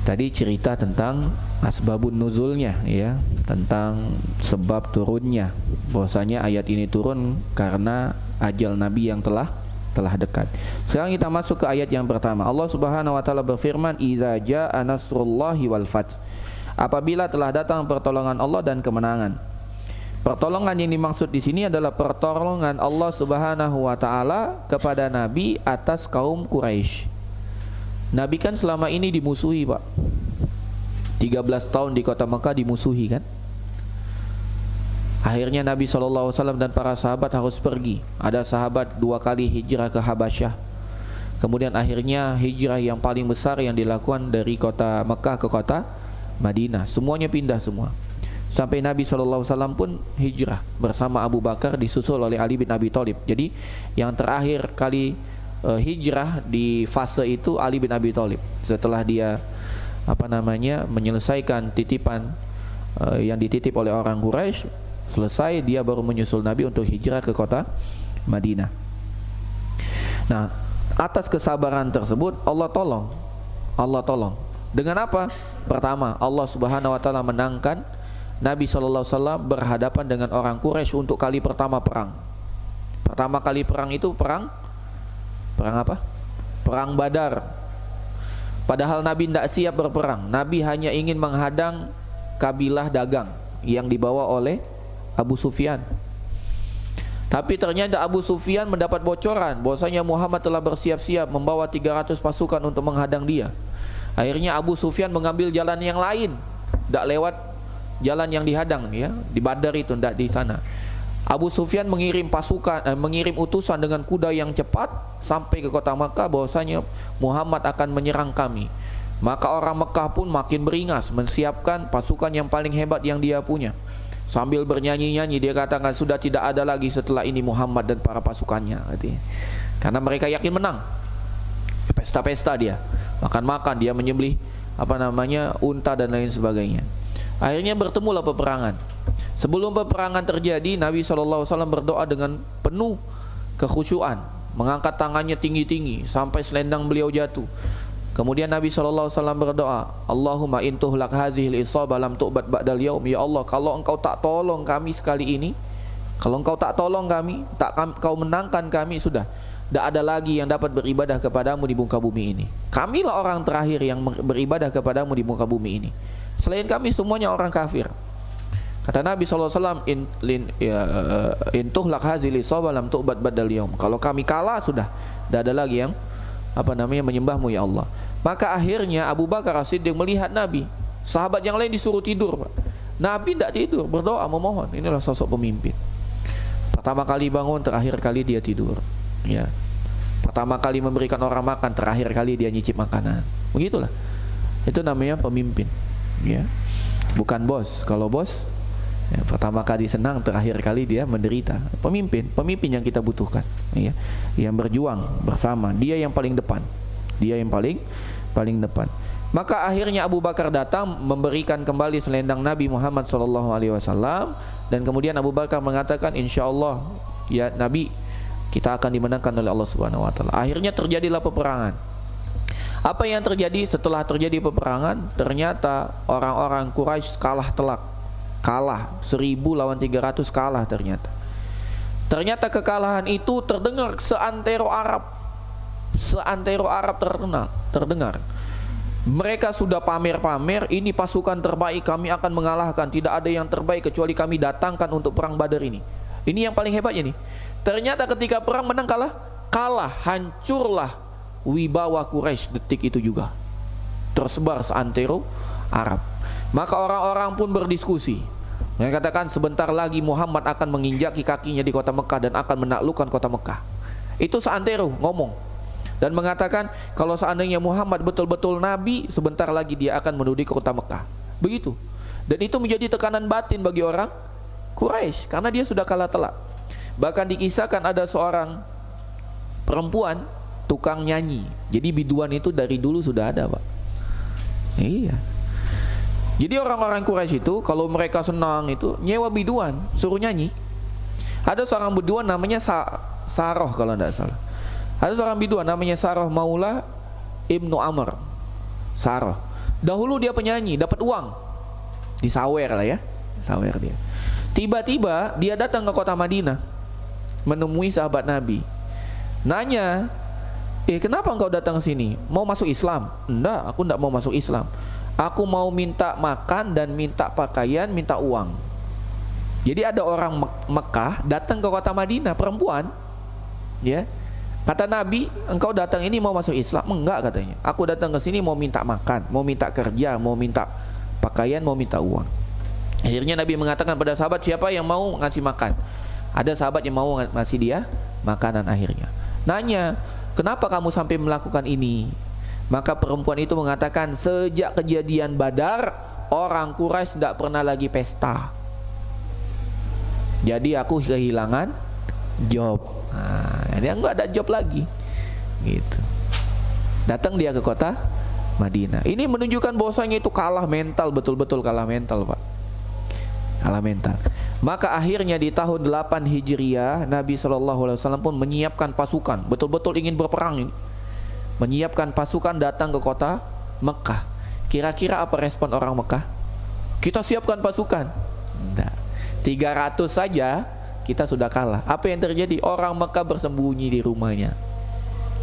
Tadi cerita tentang asbabun nuzulnya, ya, tentang sebab turunnya. Bahwasanya ayat ini turun karena ajal Nabi yang telah dekat. Sekarang kita masuk ke ayat yang pertama. Allah Subhanahu wa taala berfirman, "Idza jaa nasrullahi wal fath." Apabila telah datang pertolongan Allah dan kemenangan. Pertolongan yang dimaksud di sini adalah pertolongan Allah Subhanahu wa taala kepada Nabi atas kaum Quraisy. Nabi kan selama ini dimusuhi, Pak. 13 tahun di kota Mekah dimusuhi kan. Akhirnya Nabi SAW dan para sahabat harus pergi. Ada sahabat 2 kali hijrah ke Habasyah. Kemudian akhirnya hijrah yang paling besar yang dilakukan dari kota Mekah ke kota Madinah. Semuanya pindah semua. Sampai Nabi SAW pun hijrah bersama Abu Bakar, disusul oleh Ali bin Abi Thalib. Jadi yang terakhir kali hijrah di fase itu Ali bin Abi Thalib. Setelah dia menyelesaikan titipan yang dititip oleh orang Quraisy, selesai, dia baru menyusul Nabi untuk hijrah ke kota Madinah. Nah, atas kesabaran tersebut Allah tolong. Dengan apa? Pertama, Allah Subhanahu wa taala menangkan Nabi SAW berhadapan dengan orang Quraisy untuk kali pertama perang. Pertama kali perang itu perang apa? Perang Badar. Padahal Nabi tidak siap berperang. Nabi hanya ingin menghadang kabilah dagang yang dibawa oleh Abu Sufyan. Tapi ternyata Abu Sufyan mendapat bocoran bahwasanya Muhammad telah bersiap-siap membawa 300 pasukan untuk menghadang dia. Akhirnya Abu Sufyan mengambil jalan yang lain, tidak lewat jalan yang dihadang, ya, di Badar itu, tidak di sana. Abu Sufyan mengirim utusan dengan kuda yang cepat sampai ke kota Makkah bahwasanya Muhammad akan menyerang kami. Maka orang Mekah pun makin beringas menyiapkan pasukan yang paling hebat yang dia punya. Sambil bernyanyi-nyanyi dia katakan, sudah tidak ada lagi setelah ini Muhammad dan para pasukannya, artinya. Karena mereka yakin menang. Pesta-pesta dia, makan-makan, dia menyembelih unta dan lain sebagainya. Akhirnya bertemulah peperangan. Sebelum peperangan terjadi, Nabi SAW berdoa dengan penuh kekhusyuan, mengangkat tangannya tinggi-tinggi sampai selendang beliau jatuh. Kemudian Nabi SAW berdoa, Allahumma intuhlak hazihil isabah lam tu'bad ba'dal yaum. Ya Allah, kalau engkau tak tolong kami sekali ini, Kalau engkau tak tolong kami, kau menangkan kami, sudah tidak ada lagi yang dapat beribadah kepadamu di muka bumi ini. Kamilah orang terakhir yang beribadah kepadamu di muka bumi ini. Selain kami semuanya orang kafir. Kata Nabi SAW, intuhlak hazili sobalam tu'bad badal yawm. Kalau kami kalah, sudah tidak ada lagi yang menyembahmu ya Allah. Maka akhirnya Abu Bakar As-Siddiq melihat Nabi. Sahabat yang lain disuruh tidur, Pak. Nabi tidak tidur, berdoa memohon. Inilah sosok pemimpin. Pertama kali bangun, terakhir kali dia tidur. Ya. Pertama kali memberikan orang makan, terakhir kali dia nyicip makanan. Begitulah. Itu namanya pemimpin. Ya. Bukan bos. Kalau bos, ya, pertama kali senang, terakhir kali dia menderita. Pemimpin yang kita butuhkan. Ya. Yang berjuang bersama. Dia yang paling depan. Dia yang paling depan. Maka akhirnya Abu Bakar datang memberikan kembali selendang Nabi Muhammad SAW, dan kemudian Abu Bakar mengatakan, insyaallah ya Nabi, kita akan dimenangkan oleh Allah Subhanahu Wa Taala. Akhirnya terjadilah peperangan. Apa yang terjadi setelah terjadi peperangan? Ternyata orang-orang Quraisy kalah telak. Kalah 1000 lawan 300, kalah ternyata. Ternyata kekalahan itu terdengar seantero Arab. Seantero Arab terdengar. Mereka sudah pamer-pamer, ini pasukan terbaik, kami akan mengalahkan, tidak ada yang terbaik kecuali kami datangkan untuk perang Badar ini. Ini yang paling hebatnya nih. Ternyata ketika perang menang kalah, hancurlah wibawa Quraisy detik itu juga. Tersebar seantero Arab. Maka orang-orang pun berdiskusi. Mereka katakan sebentar lagi Muhammad akan menginjaki kakinya di kota Mekah dan akan menaklukkan kota Mekah. Itu seantero ngomong. Dan mengatakan kalau seandainya Muhammad betul-betul Nabi, sebentar lagi dia akan menuju ke kota Mekah. Begitu. Dan itu menjadi tekanan batin bagi orang Quraisy, karena dia sudah kalah telak. Bahkan dikisahkan ada seorang perempuan tukang nyanyi. Jadi biduan itu dari dulu sudah ada, Pak. Iya. Jadi orang-orang Quraisy itu kalau mereka senang itu nyewa biduan, suruh nyanyi. Ada seorang biduan namanya Saroh kalau tidak salah. Ada seorang biduan namanya Saroh Maula Ibnu Amr. Saroh. Dahulu dia penyanyi, dapat uang. Disawer lah ya. Sawer dia. Tiba-tiba dia datang ke kota Madinah, menemui sahabat Nabi. Nanya, kenapa engkau datang ke sini? Mau masuk Islam? Enggak, aku enggak mau masuk Islam. Aku mau minta makan dan minta pakaian, minta uang. Jadi ada orang Mekah datang ke kota Madinah, perempuan. Ya. Kata Nabi, engkau datang ini mau masuk Islam? Enggak, katanya. Aku datang ke sini mau minta makan, mau minta kerja, mau minta pakaian, mau minta uang. Akhirnya Nabi mengatakan pada sahabat, siapa yang mau ngasih makan? Ada sahabat yang mau ngasih dia makanan akhirnya. Nanya, kenapa kamu sampai melakukan ini? Maka perempuan itu mengatakan, sejak kejadian Badar, orang Quraisy tidak pernah lagi pesta. Jadi aku kehilangan job. Dia nggak ada job lagi, gitu. Datang dia ke kota Madinah. Ini menunjukkan bahwasanya itu kalah mental, betul-betul kalah mental, Pak. Kalah mental. Maka akhirnya di tahun 8 Hijriah Nabi SAW pun menyiapkan pasukan, betul-betul ingin berperang ini. Menyiapkan pasukan datang ke kota Mekah. Kira-kira apa respon orang Mekah? Kita siapkan pasukan. Enggak. 300 saja kita sudah kalah. Apa yang terjadi? Orang Mekah bersembunyi di rumahnya.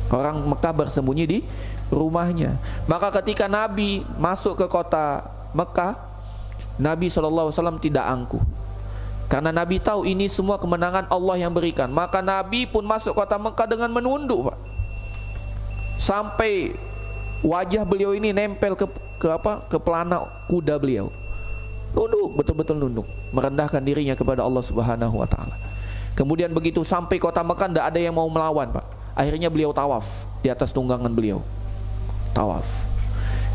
Orang Mekah bersembunyi di rumahnya. Maka ketika Nabi masuk ke kota Mekah, Nabi SAW tidak angkuh. Karena Nabi tahu ini semua kemenangan Allah yang berikan. Maka Nabi pun masuk kota Mekah dengan menunduk, Pak. Sampai wajah beliau ini nempel ke pelana kuda beliau. Nunduk, betul-betul nunduk, merendahkan dirinya kepada Allah Subhanahu wa taala. Kemudian begitu sampai kota Mekah, tidak ada yang mau melawan, Pak. Akhirnya beliau tawaf di atas tunggangan beliau. Tawaf.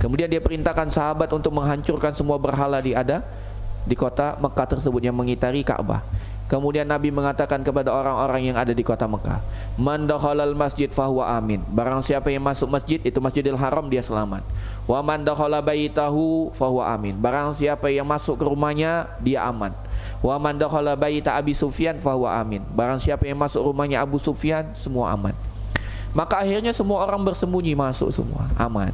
Kemudian dia perintahkan sahabat untuk menghancurkan semua berhala di kota Mekah tersebut yang mengitari Ka'bah. Kemudian Nabi mengatakan kepada orang-orang yang ada di kota Mekah, man dakhalal masjid fahuwa amin. Barang siapa yang masuk masjid, itu Masjidil Haram, dia selamat. Wa man dakhala baitahu fahuwa amin. Barang siapa yang masuk ke rumahnya, dia aman. Wa man dakhala baita Abi Sufyan fahuwa amin. Barang siapa yang masuk rumahnya Abu Sufyan, semua aman. Maka akhirnya semua orang bersembunyi, masuk semua, aman.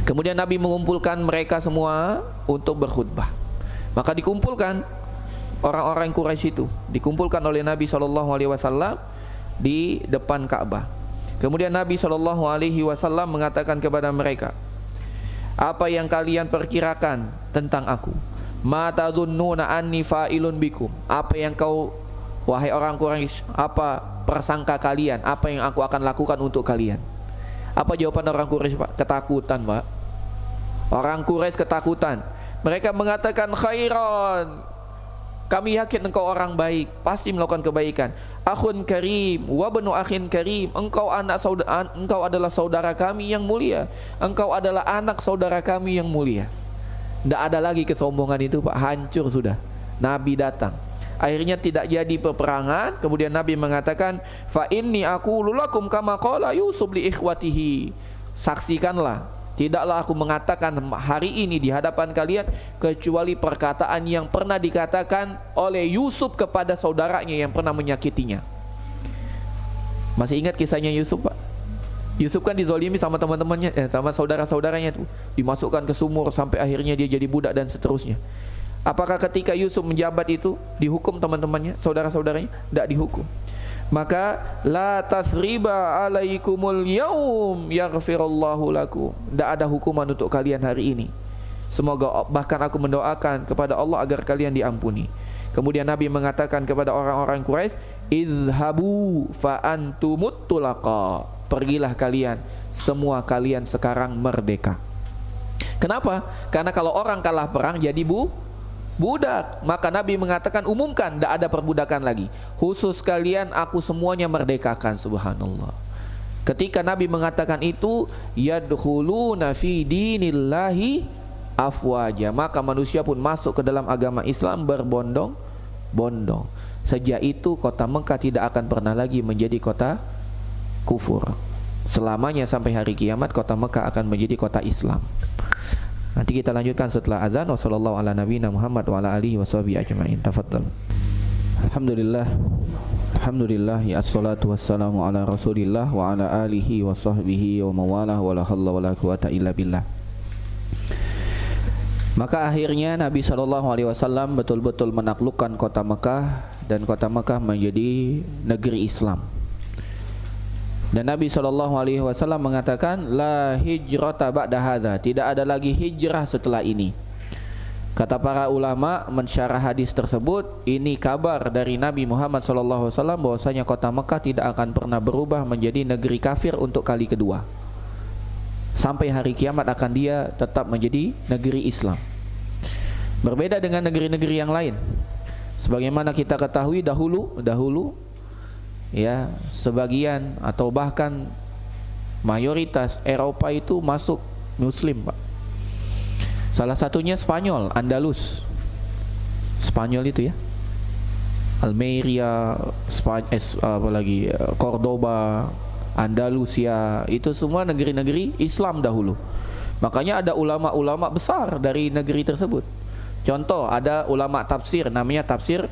Kemudian Nabi mengumpulkan mereka semua untuk berkhutbah. Maka dikumpulkan orang-orang Quraisy itu dikumpulkan oleh Nabi SAW di depan Ka'bah. Kemudian Nabi SAW mengatakan kepada mereka, apa yang kalian perkirakan tentang aku? Ma tadhunnuna anni fa'ilun bikum. Apa yang kau, wahai orang Quraisy, apa persangka kalian? Apa yang aku akan lakukan untuk kalian? Apa jawaban orang Quraisy, Pak? Ketakutan, Pak. Orang Quraisy ketakutan. Mereka mengatakan khairan. Kami yakin engkau orang baik, pasti melakukan kebaikan. Akhun karim wa bnu akhin karim. Engkau adalah saudara kami yang mulia. Engkau adalah anak saudara kami yang mulia. Tidak ada lagi kesombongan itu, Pak. Hancur sudah. Nabi datang. Akhirnya tidak jadi peperangan. Kemudian Nabi mengatakan, fa inni aqulu lakum kama qala Yusuf li ikhwatihi. Saksikanlah, tidaklah aku mengatakan hari ini di hadapan kalian kecuali perkataan yang pernah dikatakan oleh Yusuf kepada saudaranya yang pernah menyakitinya. Masih ingat kisahnya Yusuf, Pak? Yusuf kan dizolimi sama teman-temannya, sama saudara-saudaranya itu, dimasukkan ke sumur sampai akhirnya dia jadi budak dan seterusnya. Apakah ketika Yusuf menjabat itu dihukum teman-temannya, saudara-saudaranya? Tidak dihukum. Maka la tasriba alaikumul yaum yaghfirullahu lakum. Tidak ada hukuman untuk kalian hari ini. Semoga, bahkan aku mendoakan kepada Allah agar kalian diampuni. Kemudian Nabi mengatakan kepada orang-orang Quraisy, izhabu fa antumut tulaqa. Pergilah kalian, semua kalian sekarang merdeka. Kenapa? Karena kalau orang kalah perang jadi budak. Maka Nabi mengatakan, umumkan, tidak ada perbudakan lagi. Khusus kalian, aku semuanya merdekakan. Subhanallah. Ketika Nabi mengatakan itu, yadkhuluna fi dinillahi afwaja. Maka manusia pun masuk ke dalam agama Islam berbondong-bondong. Sejak itu kota Mekah tidak akan pernah lagi menjadi kota kufur. Selamanya sampai hari kiamat kota Mekah akan menjadi kota Islam. Nanti kita lanjutkan setelah azan. Wassallallahu ala nabiyina Muhammad wa ala alihi washabihi ajma'in. Tafadhal. Alhamdulillah. Alhamdulillah, ya assalatu wassalamu ala Rasulillah wa ala alihi washabbihi wa mawalah wa la haula wa la quwata illa billah. Maka akhirnya Nabi SAW betul-betul menaklukkan kota Mekah, dan kota Mekah menjadi negeri Islam. Dan Nabi SAW mengatakan, la hijrata ba'da hadza, tidak ada lagi hijrah setelah ini. Kata para ulama mensyarah hadis tersebut, ini kabar dari Nabi Muhammad SAW bahwasanya kota Mekah tidak akan pernah berubah menjadi negeri kafir untuk kali kedua. Sampai hari kiamat akan dia tetap menjadi negeri Islam. Berbeda dengan negeri-negeri yang lain. Sebagaimana kita ketahui dahulu ya, sebagian atau bahkan mayoritas Eropa itu masuk Muslim, Pak. Salah satunya Spanyol, Andalus. Spanyol itu ya, Almeria, apalagi Cordoba, Andalusia, itu semua negeri-negeri Islam dahulu. Makanya ada ulama-ulama besar dari negeri tersebut. Contoh, ada ulama tafsir namanya tafsir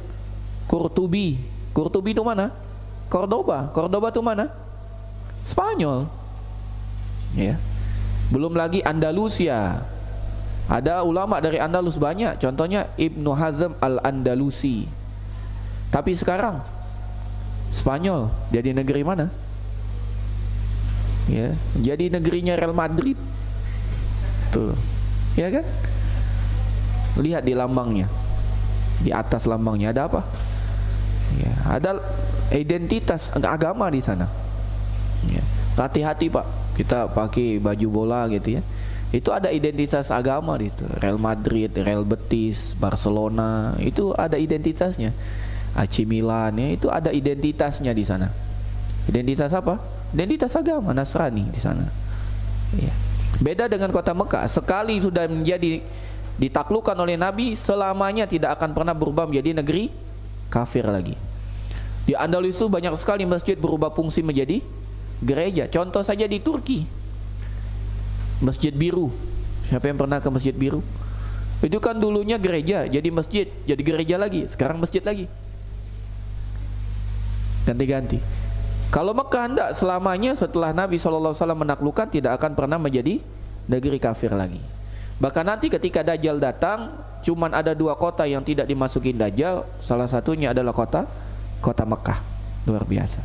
Qurtubi. Qurtubi itu mana? Cordoba. Cordoba itu mana? Spanyol. Ya. Belum lagi Andalusia. Ada ulama dari Andalus banyak. Contohnya Ibnu Hazm al-Andalusi. Tapi sekarang Spanyol jadi negeri mana? Ya, jadi negerinya Real Madrid. Tuh. Ya kan? Lihat di lambangnya. Di atas lambangnya ada apa? Ya, ada identitas agama di sana. Ya. Hati-hati, Pak. Kita pakai baju bola gitu ya. Itu ada identitas agama di situ. Real Madrid, Real Betis, Barcelona, itu ada identitasnya. AC Milan ya, itu ada identitasnya di sana. Identitas apa? Identitas agama Nasrani di sana. Ya. Beda dengan kota Mekah. Sekali sudah menjadi ditaklukkan oleh Nabi, selamanya tidak akan pernah berubah menjadi negeri kafir lagi. Di Andalus itu banyak sekali masjid berubah fungsi menjadi gereja. Contoh saja di Turki, Masjid Biru. Siapa yang pernah ke Masjid Biru? Itu kan dulunya gereja, jadi masjid, jadi gereja lagi, sekarang masjid lagi. Ganti-ganti. Kalau Mekah hendak selamanya setelah Nabi SAW menaklukkan tidak akan pernah menjadi negeri kafir lagi. Bahkan nanti ketika Dajjal datang, cuman ada 2 kota yang tidak dimasuki Dajjal, salah satunya adalah kota Mekah. Luar biasa.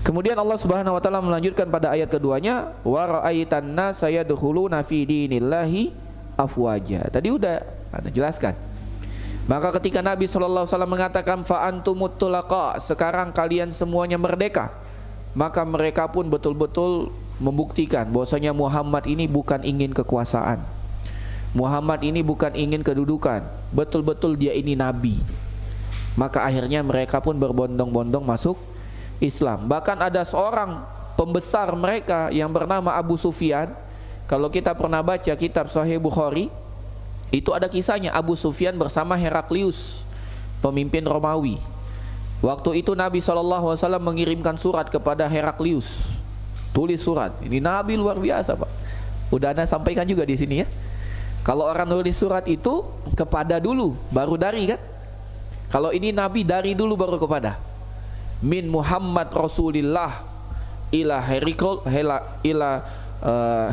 Kemudian Allah Subhanahu wa taala melanjutkan pada ayat keduanya, wa ra'aitan nasa yadkhuluna fi dinillahi afwaja. Tadi udah Anda jelaskan. Maka ketika Nabi sallallahu alaihi wasallam mengatakan fa antumut tulaqa, sekarang kalian semuanya merdeka, maka mereka pun betul-betul membuktikan bahwasanya Muhammad ini bukan ingin kekuasaan. Muhammad ini bukan ingin kedudukan. Betul-betul dia ini nabi. Maka akhirnya mereka pun berbondong-bondong masuk Islam. Bahkan ada seorang pembesar mereka yang bernama Abu Sufyan. Kalau kita pernah baca kitab Sahih Bukhari, itu ada kisahnya Abu Sufyan bersama Heraklius, pemimpin Romawi. Waktu itu Nabi SAW mengirimkan surat kepada Heraklius. Tulis surat. Ini Nabi luar biasa, Pak. Udah Anda sampaikan juga di sini ya. Kalau orang nulis surat itu kepada dulu, baru dari kan. Kalau ini Nabi dari dulu baru kepada. Min Muhammad Rasulillah ila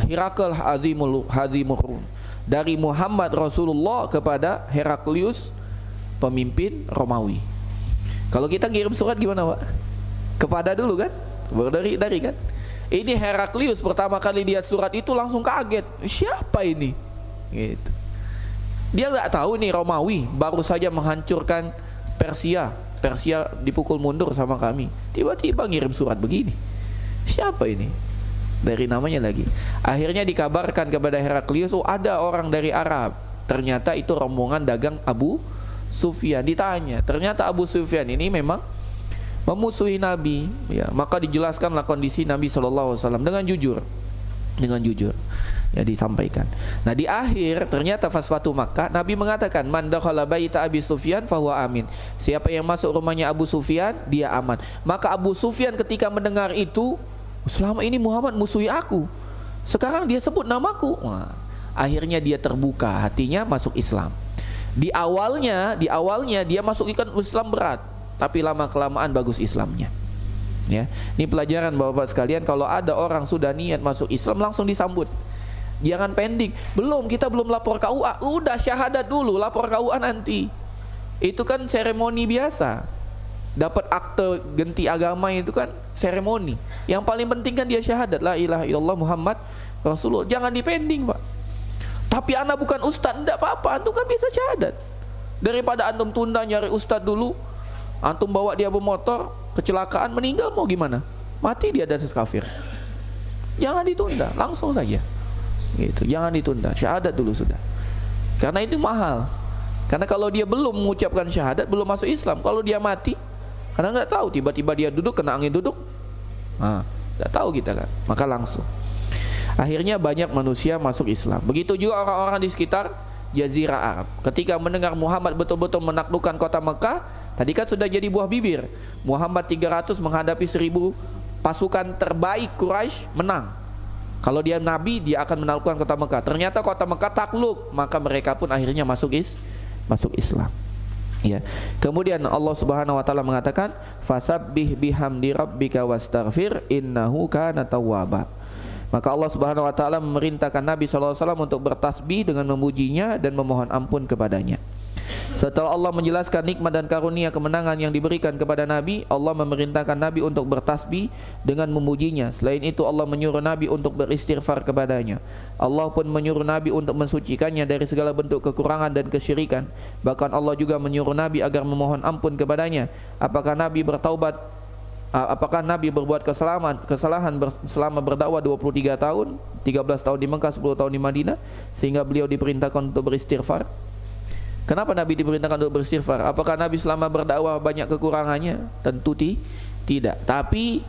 Hirakal Hazimur. Dari Muhammad Rasulullah kepada Heraklius, pemimpin Romawi. Kalau kita kirim surat gimana, Pak? Kepada dulu kan? Baru dari kan? Ini Heraklius pertama kali lihat surat itu langsung kaget. Siapa ini? Gitu. Dia nggak tahu nih Romawi baru saja menghancurkan Persia. Persia dipukul mundur sama kami. Tiba-tiba ngirim surat begini. Siapa ini? Dari namanya lagi. Akhirnya dikabarkan kepada Heraklius, oh ada orang dari Arab. Ternyata itu rombongan dagang Abu Sufyan. Ditanya, ternyata Abu Sufyan ini memang memusuhi Nabi, ya, maka dijelaskanlah kondisi Nabi SAW dengan jujur, ya disampaikan. Nah di akhir ternyata pas Fatu Makkah Nabi mengatakan, man dakhala baita Abi Sufyan fahuwa amin. Siapa yang masuk rumahnya Abu Sufyan dia aman. Maka Abu Sufyan ketika mendengar itu, selama ini Muhammad musuhi aku, sekarang dia sebut namaku. Wah, akhirnya dia terbuka hatinya masuk Islam. Di awalnya dia masuk Islam berat, tapi lama kelamaan bagus Islamnya. Ya, ini pelajaran Bapak-bapak sekalian, kalau ada orang sudah niat masuk Islam langsung disambut. Jangan pending. Kita belum lapor KUA. Udah syahadat dulu, lapor KUA nanti. Itu kan seremoni biasa. Dapat akte ganti agama itu kan seremoni. Yang paling penting kan dia syahadat la ilaha illallah Muhammad Rasulullah. Jangan dipending, Pak. Tapi anak bukan ustadz, enggak apa-apa, antum kan bisa syahadat. Daripada antum tunda nyari ustadz dulu, antum bawa dia bermotor, kecelakaan, meninggal, mau gimana? Mati dia dan kafir. Jangan ditunda, langsung saja. Gitu, jangan ditunda, syahadat dulu sudah. Karena itu mahal. Karena kalau dia belum mengucapkan syahadat, belum masuk Islam, kalau dia mati, karena nggak tahu, tiba-tiba dia duduk kena angin duduk, nggak tahu kita kan, maka langsung. Akhirnya banyak manusia masuk Islam. Begitu juga orang-orang di sekitar Jazirah Arab. Ketika mendengar Muhammad betul-betul menaklukkan kota Mekah, tadi kan sudah jadi buah bibir. Muhammad 300 menghadapi 1000 pasukan terbaik Quraisy, menang. Kalau dia nabi, dia akan menaklukkan kota Mekah. Ternyata kota Mekah takluk, maka mereka pun akhirnya masuk Islam. Ya. Kemudian Allah Subhanahu wa taala mengatakan, "Fasabbih bihamdi rabbika wastaghfir innahu kana tawwaba." Maka Allah Subhanahu wa taala memerintahkan Nabi sallallahu alaihi wasallam untuk bertasbih dengan memujinya dan memohon ampun kepadanya. Setelah Allah menjelaskan nikmat dan karunia kemenangan yang diberikan kepada Nabi, Allah memerintahkan Nabi untuk bertasbih dengan memujinya. Selain itu Allah menyuruh Nabi untuk beristighfar kepadanya. Allah pun menyuruh Nabi untuk mensucikannya dari segala bentuk kekurangan dan kesyirikan. Bahkan Allah juga menyuruh Nabi agar memohon ampun kepadanya. Apakah Nabi berbuat kesalahan selama berdakwah 23 tahun, 13 tahun di Mekah, 10 tahun di Madinah, sehingga beliau diperintahkan untuk beristighfar? Kenapa Nabi diperintahkan untuk beristighfar? Apakah Nabi selama berdakwah banyak kekurangannya? Tentu tidak. Tapi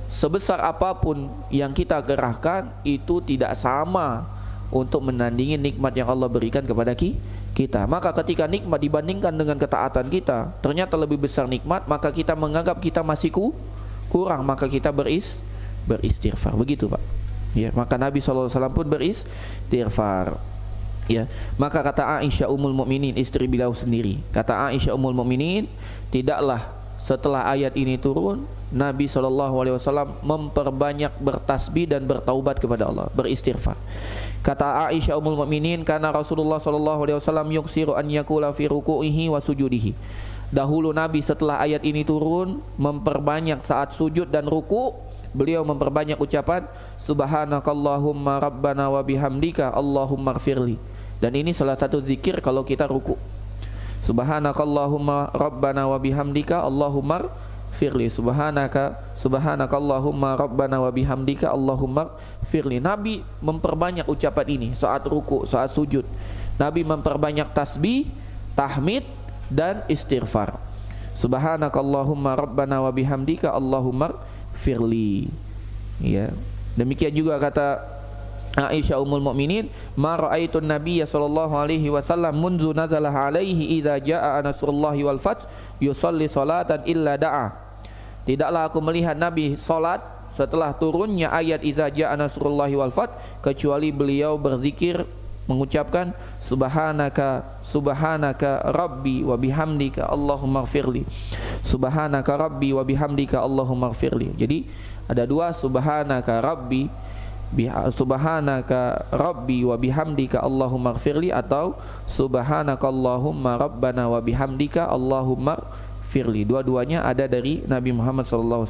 sebesar apapun yang kita gerahkan, itu tidak sama untuk menandingi nikmat yang Allah berikan kepada kita. Maka ketika nikmat dibandingkan dengan ketaatan kita ternyata lebih besar nikmat, maka kita menganggap kita masih kurang, maka kita beristighfar. Begitu, Pak. Ya, maka Nabi SAW pun beristighfar. Ya, maka kata Aisyah Ummul Mukminin, istri beliau sendiri, kata Aisyah Ummul Mukminin, tidaklah setelah ayat ini turun Nabi SAW memperbanyak bertasbih dan bertaubat kepada Allah, beristighfar. Kata Aisyah Ummul Mukminin, karena Rasulullah SAW yuksiru an yakula fi ruku'ihi wa sujudihi. Dahulu Nabi setelah ayat ini turun memperbanyak saat sujud dan ruku, beliau memperbanyak ucapan subhanakallahumma rabbana wa bihamdika Allahumma ighfirli. Dan ini salah satu zikir kalau kita ruku. Subhanakallahumma rabbana wa bihamdika Allahumma firli, subhanakallahumma rabbana wa bihamdika Allahumma firli. Nabi memperbanyak ucapan ini saat ruku, saat sujud. Nabi memperbanyak tasbih, tahmid dan istighfar. Subhanakallahumma rabbana wa bihamdika Allahumma firli. Ya. Demikian juga kata Aisyah Ummul Mukminin, ma ra'aitun nabiyya sallallahu alaihi wasallam munzu nazalah alaihi idza jaa nasrullahi wal fath yusalli salatan illa da'a. Tidaklah aku melihat Nabi salat setelah turunnya ayat idza jaa nasrullahi wal fath, kecuali beliau berzikir mengucapkan subhanaka rabbi wa bihamdika Allahumma ighfirli. Subhanaka rabbi wa bihamdika Allahumma ighfirli. Jadi ada dua, subhanaka rabbi wa bihamdika Allahumma ighfirli, atau subhanakallahumma rabbana wa bihamdika Allahumma firli. Dua-duanya ada dari Nabi Muhammad SAW.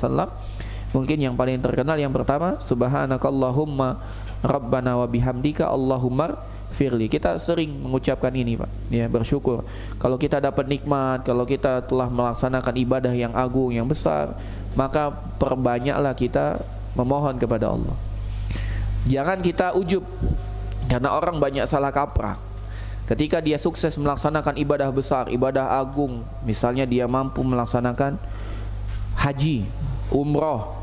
Mungkin yang paling terkenal yang pertama, subhanakallahumma rabbana wa bihamdika Allahumma firli. Kita sering mengucapkan ini, Pak, ya, bersyukur kalau kita dapat nikmat, kalau kita telah melaksanakan ibadah yang agung, yang besar, maka perbanyaklah kita memohon kepada Allah. Jangan kita ujub, karena orang banyak salah kaprah. Ketika dia sukses melaksanakan ibadah besar, ibadah agung, misalnya dia mampu melaksanakan haji, umroh,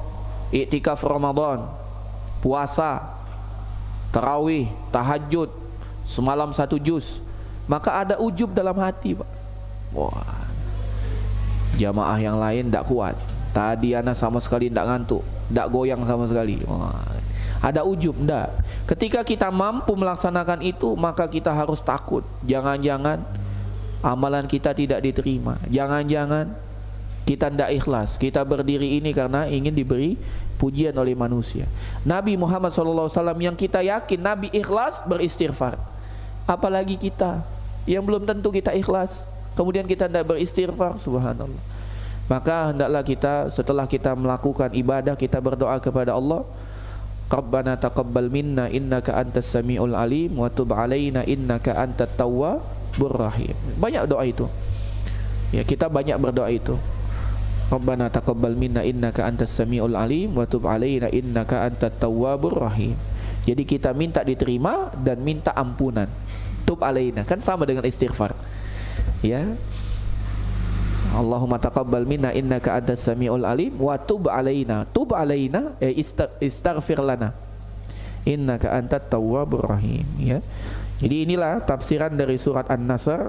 iktikaf Ramadan, puasa, tarawih, tahajud, semalam 1 juz, maka ada ujub dalam hati, Pak. Wah, jamaah yang lain tidak kuat, tadi ana sama sekali tidak ngantuk, tidak goyang sama sekali. Wah, ada ujub. Enggak. Ketika kita mampu melaksanakan itu, maka kita harus takut, jangan-jangan amalan kita tidak diterima, jangan-jangan kita tidak ikhlas, kita berdiri ini karena ingin diberi pujian oleh manusia. Nabi Muhammad SAW yang kita yakin Nabi ikhlas beristighfar, apalagi kita yang belum tentu kita ikhlas, kemudian kita tidak beristighfar, subhanallah. Maka hendaklah kita setelah kita melakukan ibadah, kita berdoa kepada Allah, Rabbana taqabbal minna innaka antas samiul alim wa tub alaina innaka antat tawwabur rahim. Banyak doa itu. Ya, kita banyak berdoa itu. Rabbana taqabbal minna innaka antas samiul alim wa tub alaina innaka antat tawwabur rahim. Jadi kita minta diterima dan minta ampunan. Tub alaina kan sama dengan istighfar. Ya. Allahumma taqabbal minna innaka antas samiul alim wa tub alaina. Tub alaina istaghfir lana innaka antat tawwabur rahim, ya. Jadi inilah tafsiran dari surat An-Nasr,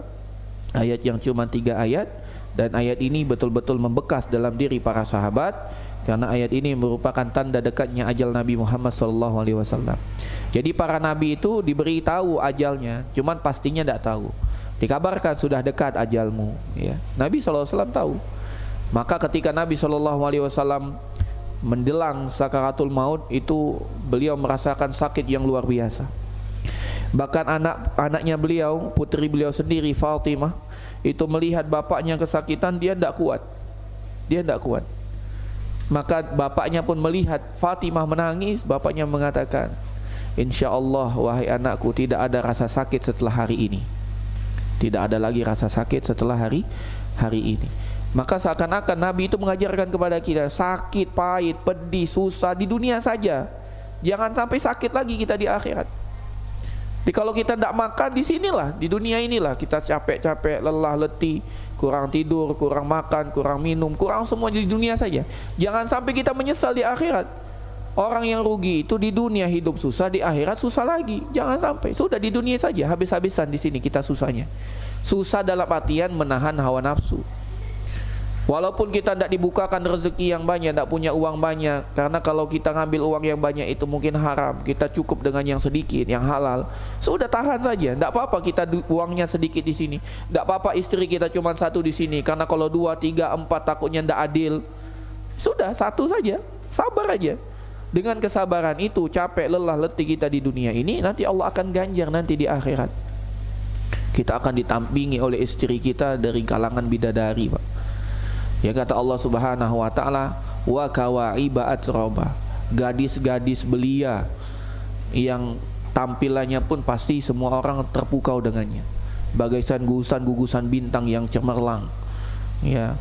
ayat yang cuma 3 ayat, dan ayat ini betul-betul membekas dalam diri para sahabat karena ayat ini merupakan tanda dekatnya ajal Nabi Muhammad SAW. Jadi para nabi itu diberi tahu ajalnya, cuman pastinya tidak tahu. Dikabarkan sudah dekat ajalmu, ya. Nabi SAW tahu. Maka ketika Nabi SAW menjelang sakaratul maut itu, beliau merasakan sakit yang luar biasa. Bahkan anaknya beliau, putri beliau sendiri Fatimah, itu melihat bapaknya kesakitan, dia tidak kuat. Maka bapaknya pun melihat Fatimah menangis, bapaknya mengatakan, insya Allah wahai anakku, tidak ada rasa sakit setelah hari ini. Tidak ada lagi rasa sakit setelah hari ini. Maka seakan-akan Nabi itu mengajarkan kepada kita, sakit, pahit, pedih, susah di dunia saja, jangan sampai sakit lagi kita di akhirat. Jadi kalau kita tidak makan di sinilah, di dunia inilah kita capek-capek, lelah, letih, kurang tidur, kurang makan, kurang minum, kurang semua di dunia saja. Jangan sampai kita menyesal di akhirat. Orang yang rugi itu di dunia hidup susah, di akhirat susah lagi. Jangan sampai. Sudah di dunia saja habis-habisan di sini kita susahnya. Susah dalam artian menahan hawa nafsu. Walaupun kita tidak dibukakan rezeki yang banyak, tidak punya uang banyak, karena kalau kita ngambil uang yang banyak itu mungkin haram, kita cukup dengan yang sedikit, yang halal. Sudah tahan saja, tidak apa-apa kita uangnya sedikit di sini, tidak apa-apa istri kita cuma 1 di sini, karena kalau 2, 3, 4 takutnya tidak adil. Sudah, satu saja, sabar aja. Dengan kesabaran itu, capek, lelah, letih kita di dunia ini, nanti Allah akan ganjar nanti di akhirat. Kita akan ditampingi oleh istri kita dari kalangan bidadari, Pak. Ya, kata Allah Subhanahu wa taala, wa kawaiba atroba, gadis-gadis belia yang tampilannya pun pasti semua orang terpukau dengannya, bagaikan gugusan bintang yang cemerlang. Ya,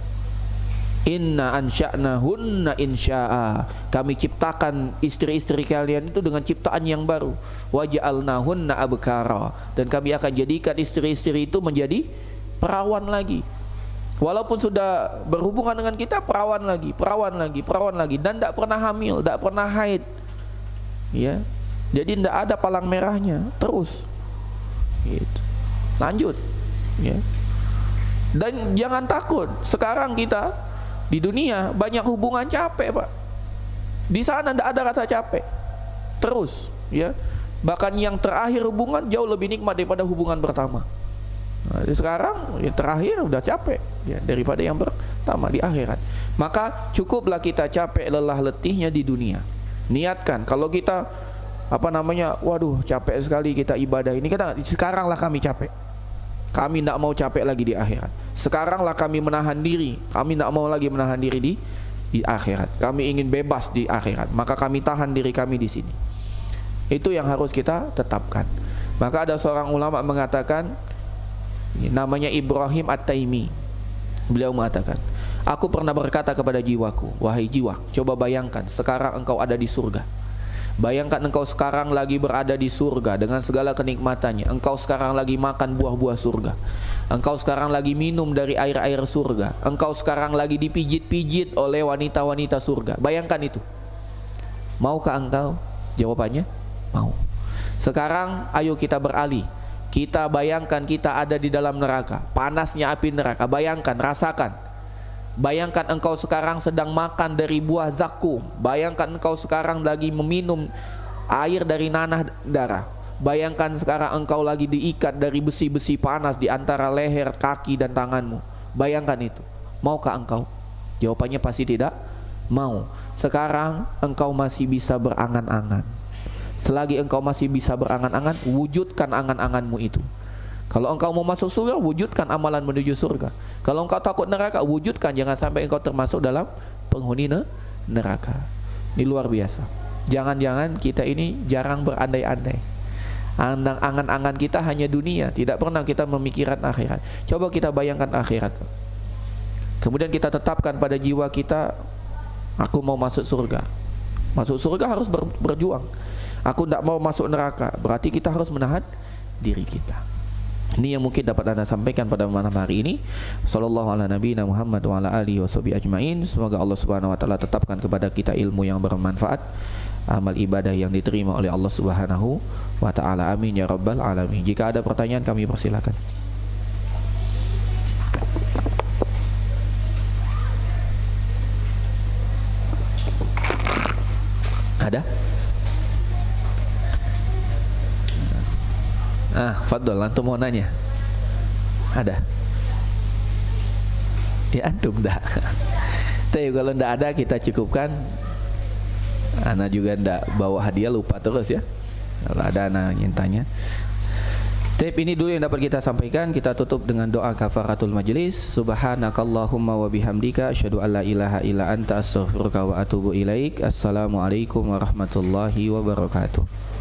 inna ansha'nahunna insya'a, kami ciptakan istri-istri kalian itu dengan ciptaan yang baru. Waja'alnahunna abkara, dan kami akan jadikan istri-istri itu menjadi perawan lagi. Walaupun sudah berhubungan dengan kita, perawan lagi, dan tidak pernah hamil, tidak pernah haid. Ya, jadi tidak ada palang merahnya, terus. Gitu. Lanjut. Ya. Dan jangan takut. Sekarang kita di dunia banyak hubungan capek, Pak. Di sana tidak ada rasa capek. Terus, ya. Bahkan yang terakhir hubungan jauh lebih nikmat daripada hubungan pertama. Nah, sekarang yang terakhir udah capek, ya, daripada yang pertama di akhirat. Maka cukuplah kita capek lelah letihnya di dunia. Niatkan kalau kita waduh capek sekali kita ibadah ini, kita sekaranglah kami capek. Kami tidak mau capek lagi di akhirat. Sekaranglah kami menahan diri. Kami tidak mau lagi menahan diri di akhirat. Kami ingin bebas di akhirat. Maka kami tahan diri kami di sini. Itu yang harus kita tetapkan. Maka ada seorang ulama mengatakan, namanya Ibrahim At-Taimi. Beliau mengatakan, aku pernah berkata kepada jiwaku, wahai jiwa, coba bayangkan sekarang engkau ada di surga. Bayangkan engkau sekarang lagi berada di surga dengan segala kenikmatannya. Engkau sekarang lagi makan buah-buah surga. Engkau sekarang lagi minum dari air-air surga. Engkau sekarang lagi dipijit-pijit oleh wanita-wanita surga. Bayangkan itu. Maukah engkau? Jawabannya, mau. Sekarang ayo kita beralih. Kita bayangkan kita ada di dalam neraka, panasnya api neraka. Bayangkan, rasakan. Bayangkan engkau sekarang sedang makan dari buah zakum. Bayangkan engkau sekarang lagi meminum air dari nanah darah. Bayangkan sekarang engkau lagi diikat dari besi-besi panas di antara leher, kaki dan tanganmu. Bayangkan itu. Maukah engkau? Jawabannya pasti tidak mau. Sekarang engkau masih bisa berangan-angan. Selagi engkau masih bisa berangan-angan, wujudkan angan-anganmu itu. Kalau engkau mau masuk surga, wujudkan amalan menuju surga. Kalau engkau takut neraka, wujudkan, jangan sampai engkau termasuk dalam penghuni neraka. Ini luar biasa. Jangan-jangan kita ini jarang berandai-andai. Angan-angan kita hanya dunia, tidak pernah kita memikirkan akhirat. Coba kita bayangkan akhirat. Kemudian kita tetapkan pada jiwa kita, aku mau masuk surga. Masuk surga harus berjuang. Aku tidak mau masuk neraka, berarti kita harus menahan diri kita. Ini yang mungkin dapat Anda sampaikan pada malam hari ini. Sallallahu ala nabiyina Muhammad wa ala alihi washabihi ajmain. Semoga Allah Subhanahu wa taala tetapkan kepada kita ilmu yang bermanfaat, amal ibadah yang diterima oleh Allah Subhanahu wa taala. Amin ya rabbal alamin. Jika ada pertanyaan kami persilakan. Ada? Fadol, antum mau nanya? Ada? Ya antum dah. Tapi kalau ndak ada kita cukupkan. Ana juga ndak bawa hadiah, lupa terus ya. Kalau ada ana yang tanya. Tapi ini dulu yang dapat kita sampaikan. Kita tutup dengan doa kafaratul majlis. Subhanakallahumma wa bihamdika asyhadu an la ilaha illa anta astaghfiruka wa atubu ilaik. Assalamualaikum warahmatullahi wabarakatuh.